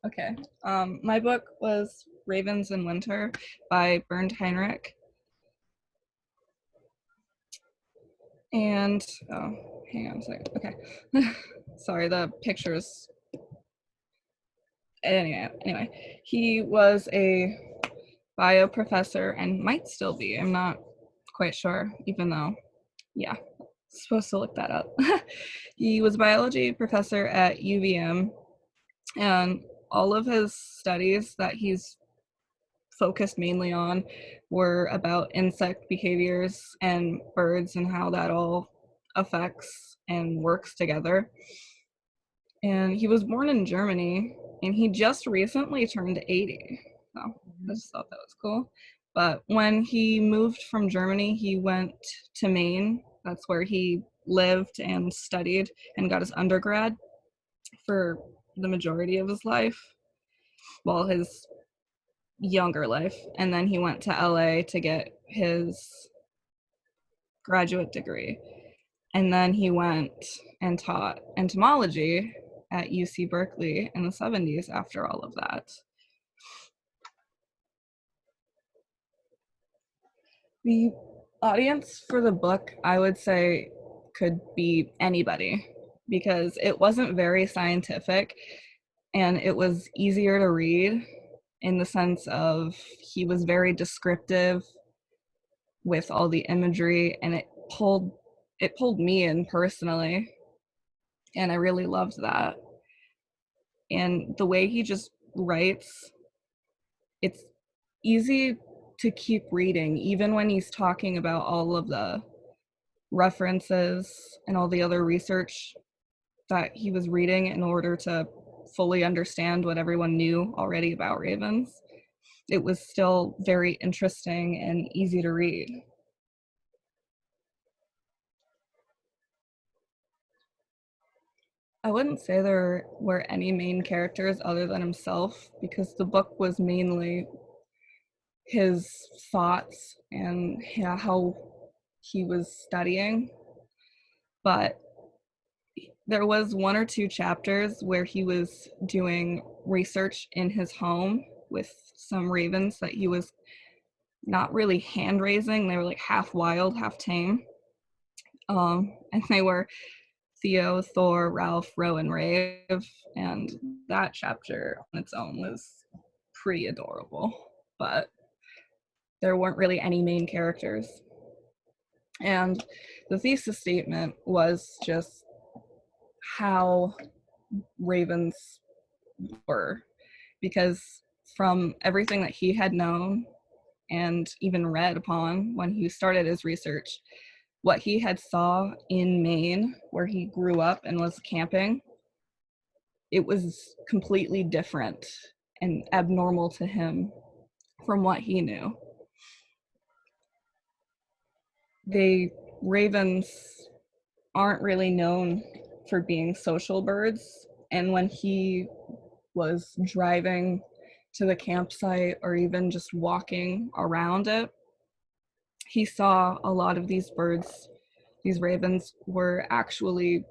Okay. My book was Ravens in Winter by Bernd Heinrich. And, oh, hang on a second. Okay. Sorry, the pictures. Anyway, he was a bio professor and might still be. I'm not quite sure, even though, yeah, supposed to look that up. He was a biology professor at UVM, and all of his studies that he's focused mainly on were about insect behaviors and birds and how that all affects and works together. And he was born in Germany, and he just recently turned 80. So I just thought that was cool. But when he moved from Germany, he went to Maine. That's where he lived and studied and got his undergrad for the majority of his life. Well, his younger life. And then he went to LA to get his graduate degree. And then he went and taught entomology at UC Berkeley in the 70s after all of that. The audience for the book, I would say, could be anybody because it wasn't very scientific and it was easier to read in the sense of he was very descriptive with all the imagery, and it pulled me in personally, and I really loved that. And the way he just writes, it's easy to keep reading, even when he's talking about all of the references and all the other research that he was reading in order to fully understand what everyone knew already about ravens. It was still very interesting and easy to read. I wouldn't say there were any main characters other than himself, because the book was mainly his thoughts and how he was studying. But there was one or two chapters where he was doing research in his home with some ravens that he was not really hand raising. They were like half wild, half tame. And they were Theo, Thor, Ralph, Roe, and Rave. And that chapter on its own was pretty adorable. But there weren't really any main characters. And the thesis statement was just how ravens were, because from everything that he had known and even read upon when he started his research, what he had saw in Maine, where he grew up and was camping, it was completely different and abnormal to him from what he knew. Ravens aren't really known for being social birds, and when he was driving to the campsite or even just walking around it, he saw a lot of these birds, these ravens, were actually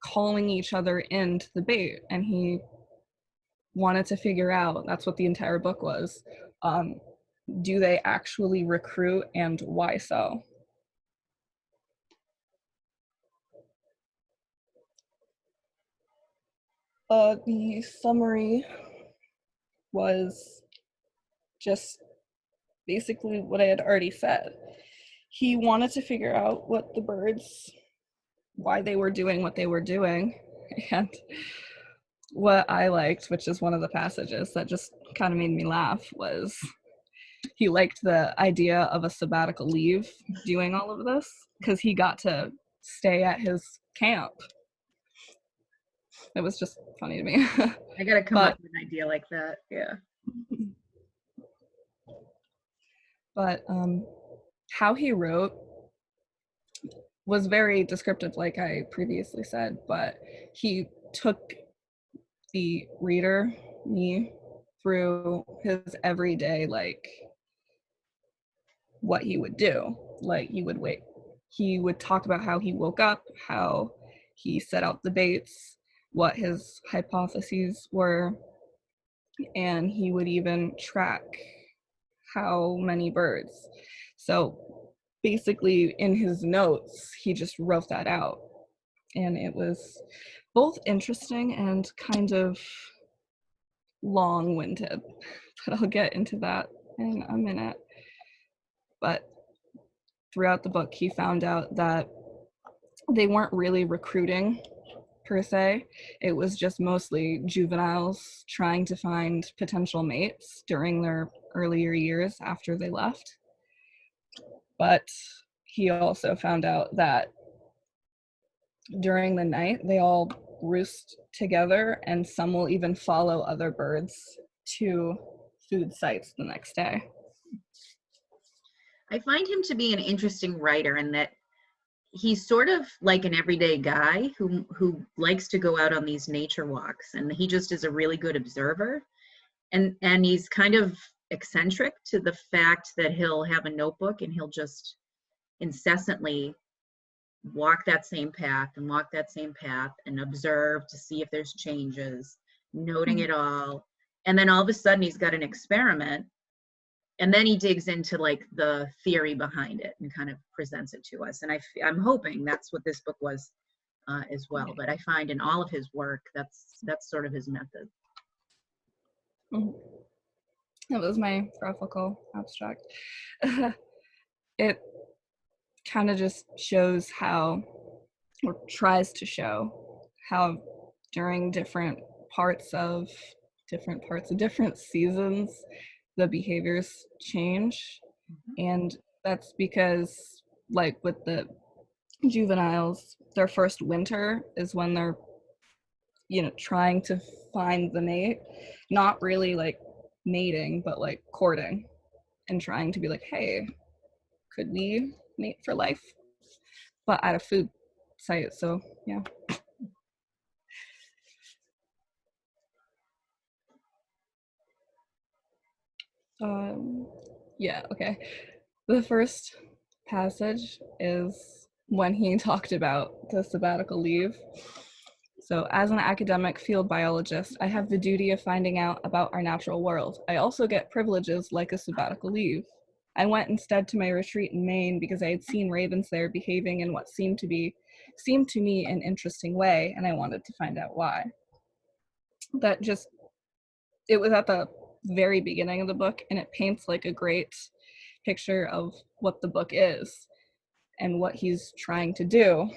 calling each other into the bait, and he wanted to figure out, that's what the entire book was, do they actually recruit, and why so? The summary was just basically what I had already said. He wanted to figure out what the birds, why they were doing what they were doing. And what I liked, which is one of the passages that just kind of made me laugh, was he liked the idea of a sabbatical leave doing all of this, because he got to stay at his camp. It was just funny to me. I gotta come up with an idea like that. Yeah. But how he wrote was very descriptive, like I previously said, but he took the reader, me, through his everyday, like what he would do. Like he would talk about how he woke up, how he set out the baits, what his hypotheses were, and he would even track how many birds. So basically in his notes, he just wrote that out. And it was both interesting and kind of long-winded, but I'll get into that in a minute. But throughout the book, he found out that they weren't really recruiting per se. It was just mostly juveniles trying to find potential mates during their earlier years after they left. But he also found out that during the night, they all roost together, and some will even follow other birds to food sites the next day. I find him to be an interesting writer in that he's sort of like an everyday guy who likes to go out on these nature walks, and he just is a really good observer, and he's kind of eccentric to the fact that he'll have a notebook and he'll just incessantly walk that same path and walk that same path and observe to see if there's changes, noting it all, and then all of a sudden he's got an experiment, and then he digs into like the theory behind it and kind of presents it to us. And I'm hoping that's what this book was as well. But I find in all of his work, that's sort of his method. That was my graphical abstract. it kind of just shows how, or tries to show how during different parts of different seasons, the behaviors change. And that's because, like with the juveniles, their first winter is when they're, trying to find the mate, not really like mating, but like courting and trying to be like, hey, could we mate for life? But at a food site, so yeah. Yeah, okay. The first passage is when he talked about the sabbatical leave. So, as an academic field biologist, I have the duty of finding out about our natural world. I also get privileges like a sabbatical leave. I went instead to my retreat in Maine because I had seen ravens there behaving in what seemed to me an interesting way, and I wanted to find out why. It was at the very beginning of the book, and it paints like a great picture of what the book is and what he's trying to do,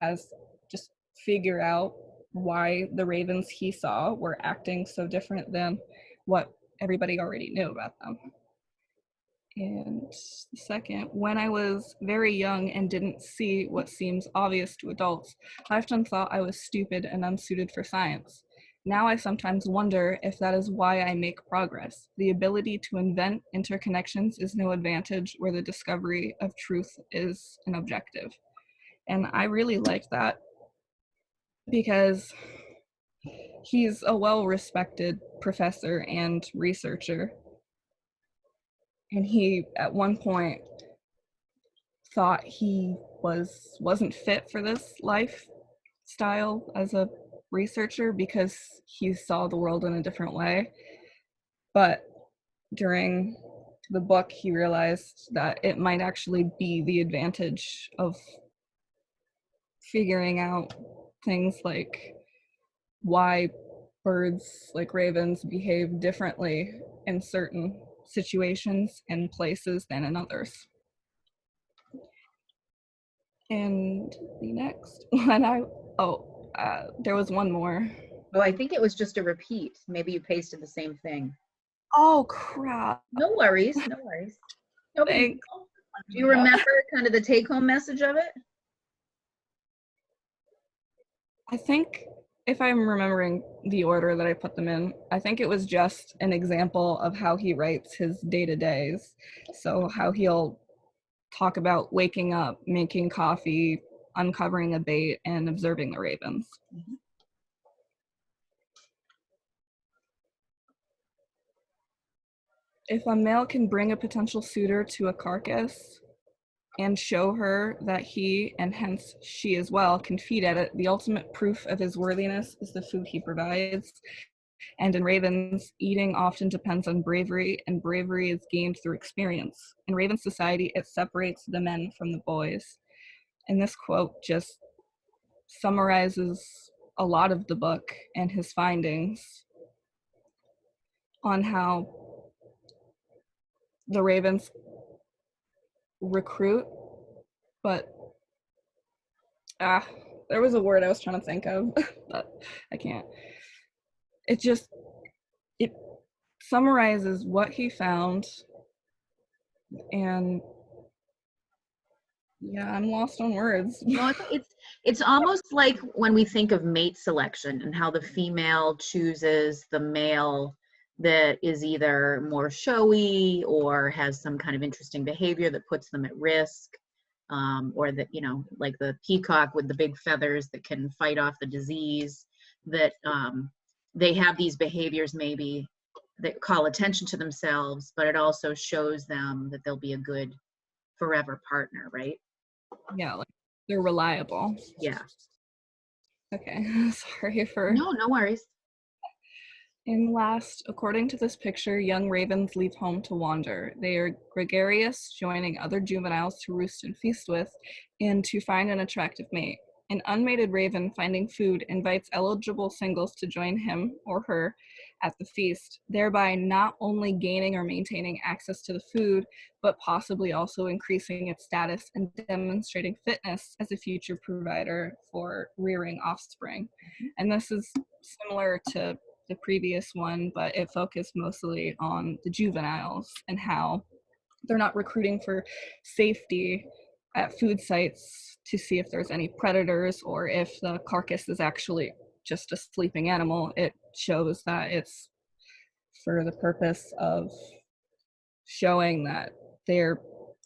as just figure out why the ravens he saw were acting so different than what everybody already knew about them. And second, when I was very young and didn't see what seems obvious to adults, I often thought I was stupid and unsuited for science. Now I sometimes wonder if that is why I make progress. The ability to invent interconnections is no advantage where the discovery of truth is an objective. And I really like that because he's a well-respected professor and researcher. And he, at one point, thought he wasn't fit for this lifestyle as a researcher because he saw the world in a different way. But during the book, he realized that it might actually be the advantage of figuring out things like why birds like ravens behave differently in certain situations and places than in others. And the next one, there was one more. Oh, I think it was just a repeat. Maybe you pasted the same thing. Oh, crap. No worries, no worries. No big Thanks. deal. Do you remember kind of the take-home message of it? I think if I'm remembering the order that I put them in, I think it was just an example of how he writes his day-to-days. So how he'll talk about waking up, making coffee, uncovering a bait, and observing the ravens. Mm-hmm. If a male can bring a potential suitor to a carcass and show her that he, and hence she as well, can feed at it, the ultimate proof of his worthiness is the food he provides. And in ravens, eating often depends on bravery, and bravery is gained through experience. In raven society, it separates the men from the boys. And this quote just summarizes a lot of the book and his findings on how the ravens recruit, but there was a word I was trying to think of, but I can't. It summarizes what he found, and yeah, I'm lost on words. No, it's almost like when we think of mate selection and how the female chooses the male that is either more showy or has some kind of interesting behavior that puts them at risk, or that, like the peacock with the big feathers that can fight off the disease, that they have these behaviors maybe that call attention to themselves, but it also shows them that they'll be a good forever partner, right? Yeah, like they're reliable. Yeah. Okay, sorry for... No worries. And last, according to this picture, young ravens leave home to wander. They are gregarious, joining other juveniles to roost and feast with, and to find an attractive mate. An unmated raven finding food invites eligible singles to join him or her at the feast, thereby not only gaining or maintaining access to the food, but possibly also increasing its status and demonstrating fitness as a future provider for rearing offspring. And this is similar to the previous one, but it focused mostly on the juveniles and how they're not recruiting for safety at food sites to see if there's any predators or if the carcass is actually just a sleeping animal. It shows that it's for the purpose of showing that they're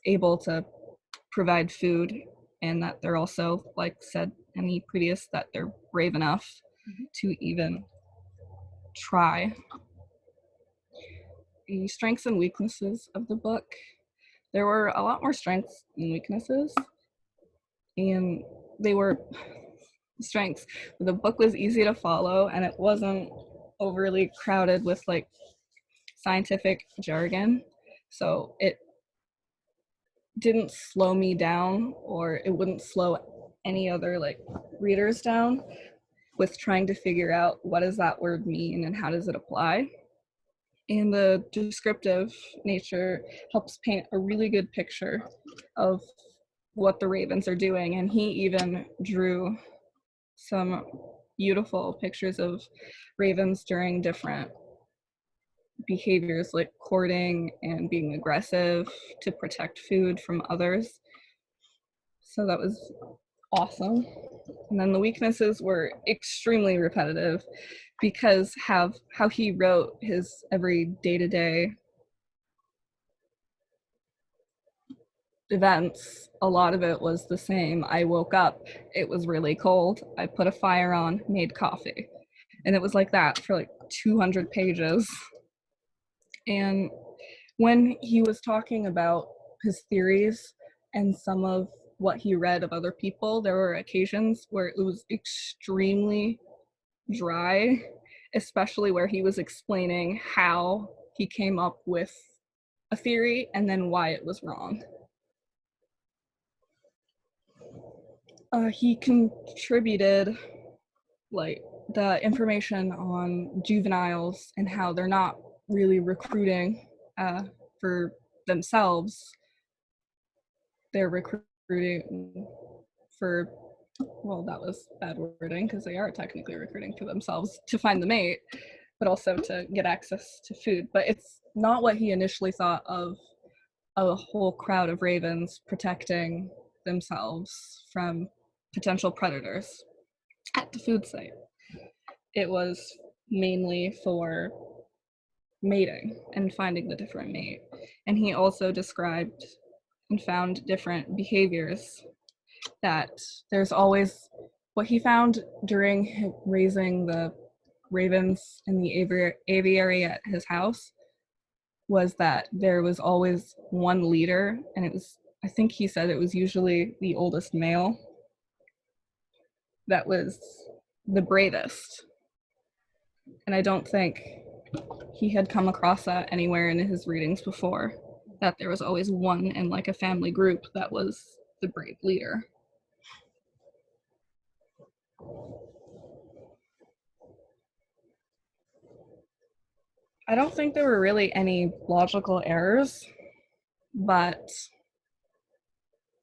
able to provide food, and that they're also, like said in the previous, that they're brave enough to even try. The strengths and weaknesses of the book. There were a lot more strengths than weaknesses, and they were strengths. The book was easy to follow, and it wasn't overly crowded with like scientific jargon, so it didn't slow me down, or it wouldn't slow any other like readers down with trying to figure out what does that word mean and how does it apply. And the descriptive nature helps paint a really good picture of what the ravens are doing. And he even drew some beautiful pictures of ravens during different behaviors like courting and being aggressive to protect food from others. So that was awesome. And then the weaknesses were extremely repetitive because how he wrote his every day-to-day events, a lot of it was the same. I woke up, it was really cold, I put a fire on, made coffee. And it was like that for like 200 pages. And when he was talking about his theories and some of what he read of other people, there were occasions where it was extremely dry, especially where he was explaining how he came up with a theory and then why it was wrong. He contributed like the information on juveniles and how they're not really recruiting for themselves. They're recruiting for, well, that was bad wording because they are technically recruiting for themselves to find the mate, but also to get access to food. But it's not what he initially thought of a whole crowd of ravens protecting themselves from potential predators at the food site. It was mainly for mating and finding the different mate. And he also described and found different behaviors, that there's always, what he found during raising the ravens in the aviary at his house was that there was always one leader, and it was, I think he said it was usually the oldest male that was the bravest. And I don't think he had come across that anywhere in his readings before, that there was always one in like a family group that was the brave leader. I don't think there were really any logical errors, but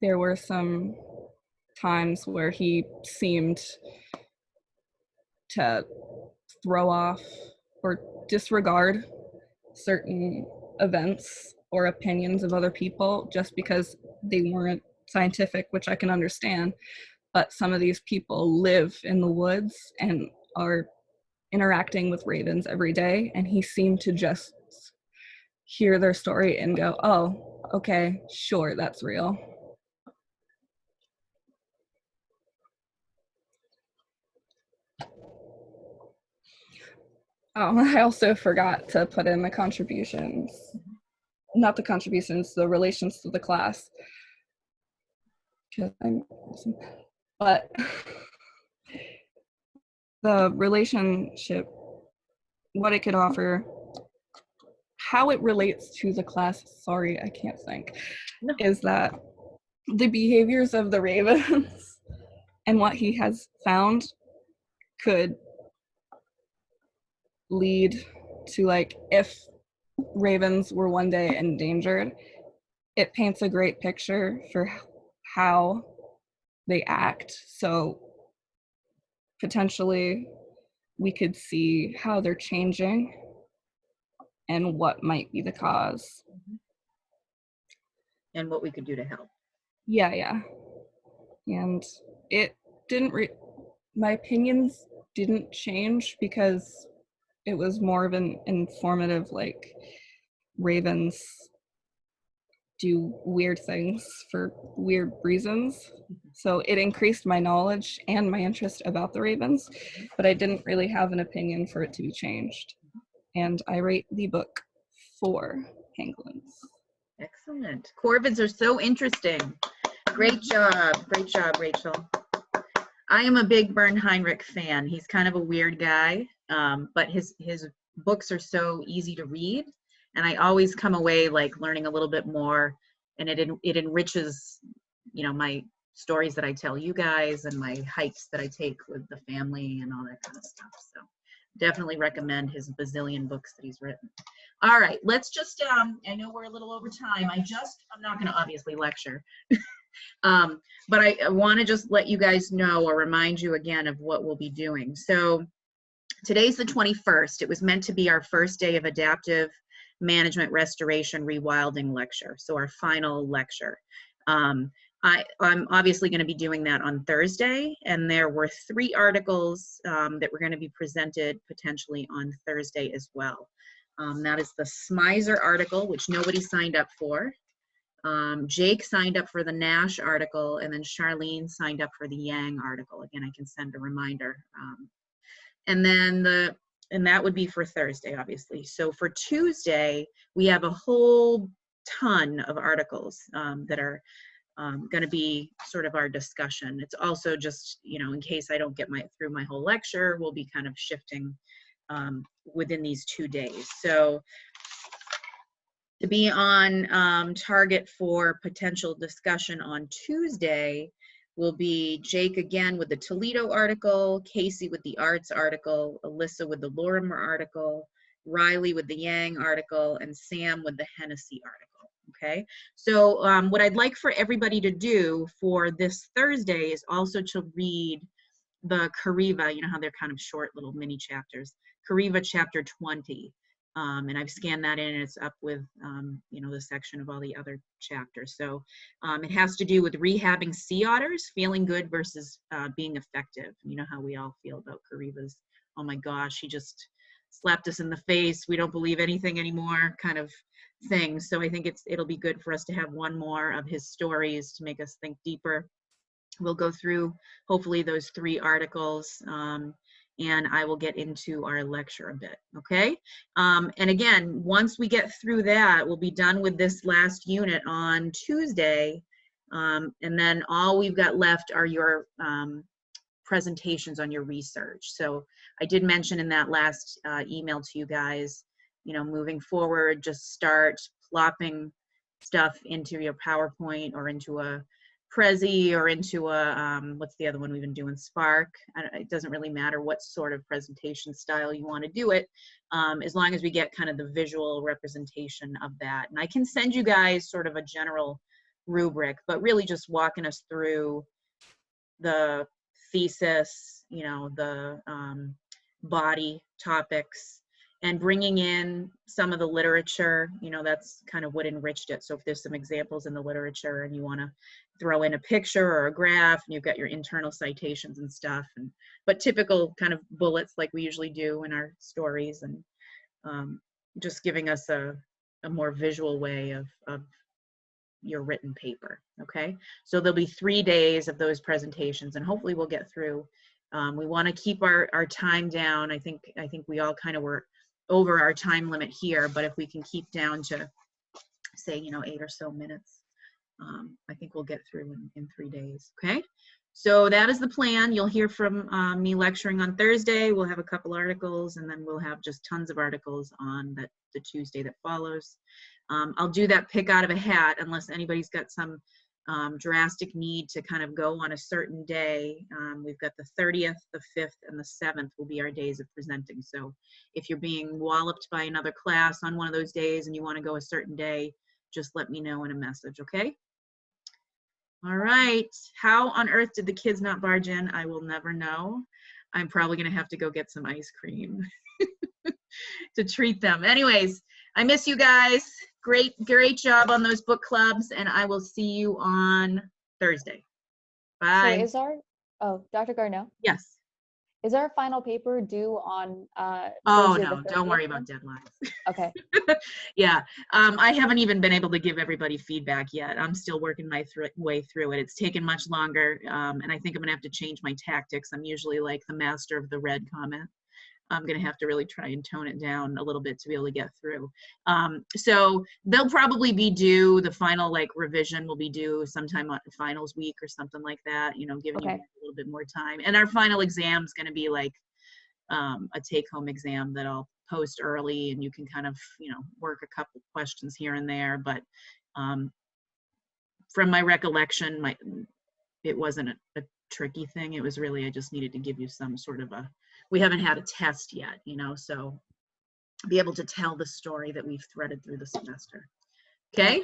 there were some times where he seemed to throw off or disregard certain events or opinions of other people just because they weren't scientific, which I can understand. But some of these people live in the woods and are interacting with ravens every day, and he seemed to just hear their story and go, oh, okay, sure, that's real. Oh, I also forgot to put in the contributions. Not the contributions, the relations to the class. But the relationship, what it could offer, how it relates to the class, sorry, I can't think, is that the behaviors of the ravens and what he has found could lead to like if ravens were one day endangered, it paints a great picture for how they act. So potentially we could see how they're changing and what might be the cause. And what we could do to help. Yeah. And it didn't, my opinions didn't change because it was more of an informative, like, ravens do weird things for weird reasons. So it increased my knowledge and my interest about the ravens, but I didn't really have an opinion for it to be changed. And I rate the book 4 pangolins. Excellent. Corvids are so interesting. Great job, Rachel. I am a big Bern Heinrich fan. He's kind of a weird guy, but his books are so easy to read, and I always come away like learning a little bit more, and it enriches, my stories that I tell you guys and my hikes that I take with the family and all that kind of stuff. So definitely recommend his bazillion books that he's written. All right, let's just, I know we're a little over time. I'm not going to obviously lecture. But I want to just let you guys know or remind you again of what we'll be doing. So today's the 21st. It was meant to be our first day of adaptive management restoration rewilding lecture. So our final lecture. I'm obviously going to be doing that on Thursday, and there were 3 articles that were going to be presented potentially on Thursday as well. That is the Smizer article, which nobody signed up for. Jake signed up for the Nash article, and then Charlene signed up for the Yang article. Again, I can send a reminder. And that would be for Thursday, obviously. So for Tuesday, we have a whole ton of articles that are going to be sort of our discussion. It's also just, in case I don't get through my whole lecture, we'll be kind of shifting within these 2 days. So to be on target for potential discussion on Tuesday will be Jake again with the Toledo article, Casey with the Arts article, Alyssa with the Lorimer article, Riley with the Yang article, and Sam with the Hennessy article. Okay, so what I'd like for everybody to do for this Thursday is also to read the Kariva, how they're kind of short little mini chapters, Kariva chapter 20. And I've scanned that in, and it's up with, the section of all the other chapters. So it has to do with rehabbing sea otters, feeling good versus being effective. You know how we all feel about Kariva's, oh my gosh, he just slapped us in the face, we don't believe anything anymore kind of thing. So I think it'll be good for us to have one more of his stories to make us think deeper. We'll go through hopefully those 3 articles. And I will get into our lecture a bit, okay? And again, once we get through that, we'll be done with this last unit on Tuesday, and then all we've got left are your presentations on your research. So I did mention in that last email to you guys, moving forward, just start plopping stuff into your PowerPoint or into a Prezi or into a, what's the other one we've been doing, Spark. It doesn't really matter what sort of presentation style you want to do it, as long as we get kind of the visual representation of that. And I can send you guys sort of a general rubric, but really just walking us through the thesis, the body topics, and bringing in some of the literature, that's kind of what enriched it. So if there's some examples in the literature and you want to throw in a picture or a graph, and you've got your internal citations and stuff, but typical kind of bullets like we usually do in our stories, and just giving us a more visual way of your written paper, okay? So there'll be 3 days of those presentations, and hopefully we'll get through. We want to keep our time down. I think we all kind of were over our time limit here, but if we can keep down to say 8 or so minutes, I think we'll get through in 3 days, okay? So that is the plan. You'll hear from me lecturing on Thursday. We'll have a couple articles, and then we'll have just tons of articles on the Tuesday that follows. I'll do that pick out of a hat unless anybody's got some drastic need to kind of go on a certain day. We've got the 30th, the 5th, and the 7th will be our days of presenting. So if you're being walloped by another class on one of those days and you want to go a certain day, just let me know in a message, okay? All right, how on earth did the kids not barge in? I will never know. I'm probably gonna have to go get some ice cream to treat them. Anyways, I miss you guys. Great job on those book clubs, and I will see you on Thursday. Bye. So Dr. Garneau, Yes. is our final paper due on Oh, Thursday no, the don't 30th worry then? about deadlines. Okay. Yeah, I haven't even been able to give everybody feedback yet. I'm still working my way through it. It's taken much longer, and I think I'm gonna have to change my tactics. I'm usually like the master of the red comment. I'm gonna have to really try and tone it down a little bit to be able to get through. So they'll probably be due, the final like revision will be due sometime on finals week or something like that, you know, giving you Okay. a little bit more time. And our final exam is gonna be like a take-home exam that I'll post early, and you can kind of, you know, work a couple questions here and there. But from my recollection, it wasn't a tricky thing. It was really, I just needed to give you some sort of we haven't had a test yet, you know, so be able to tell the story that we've threaded through the semester. Okay?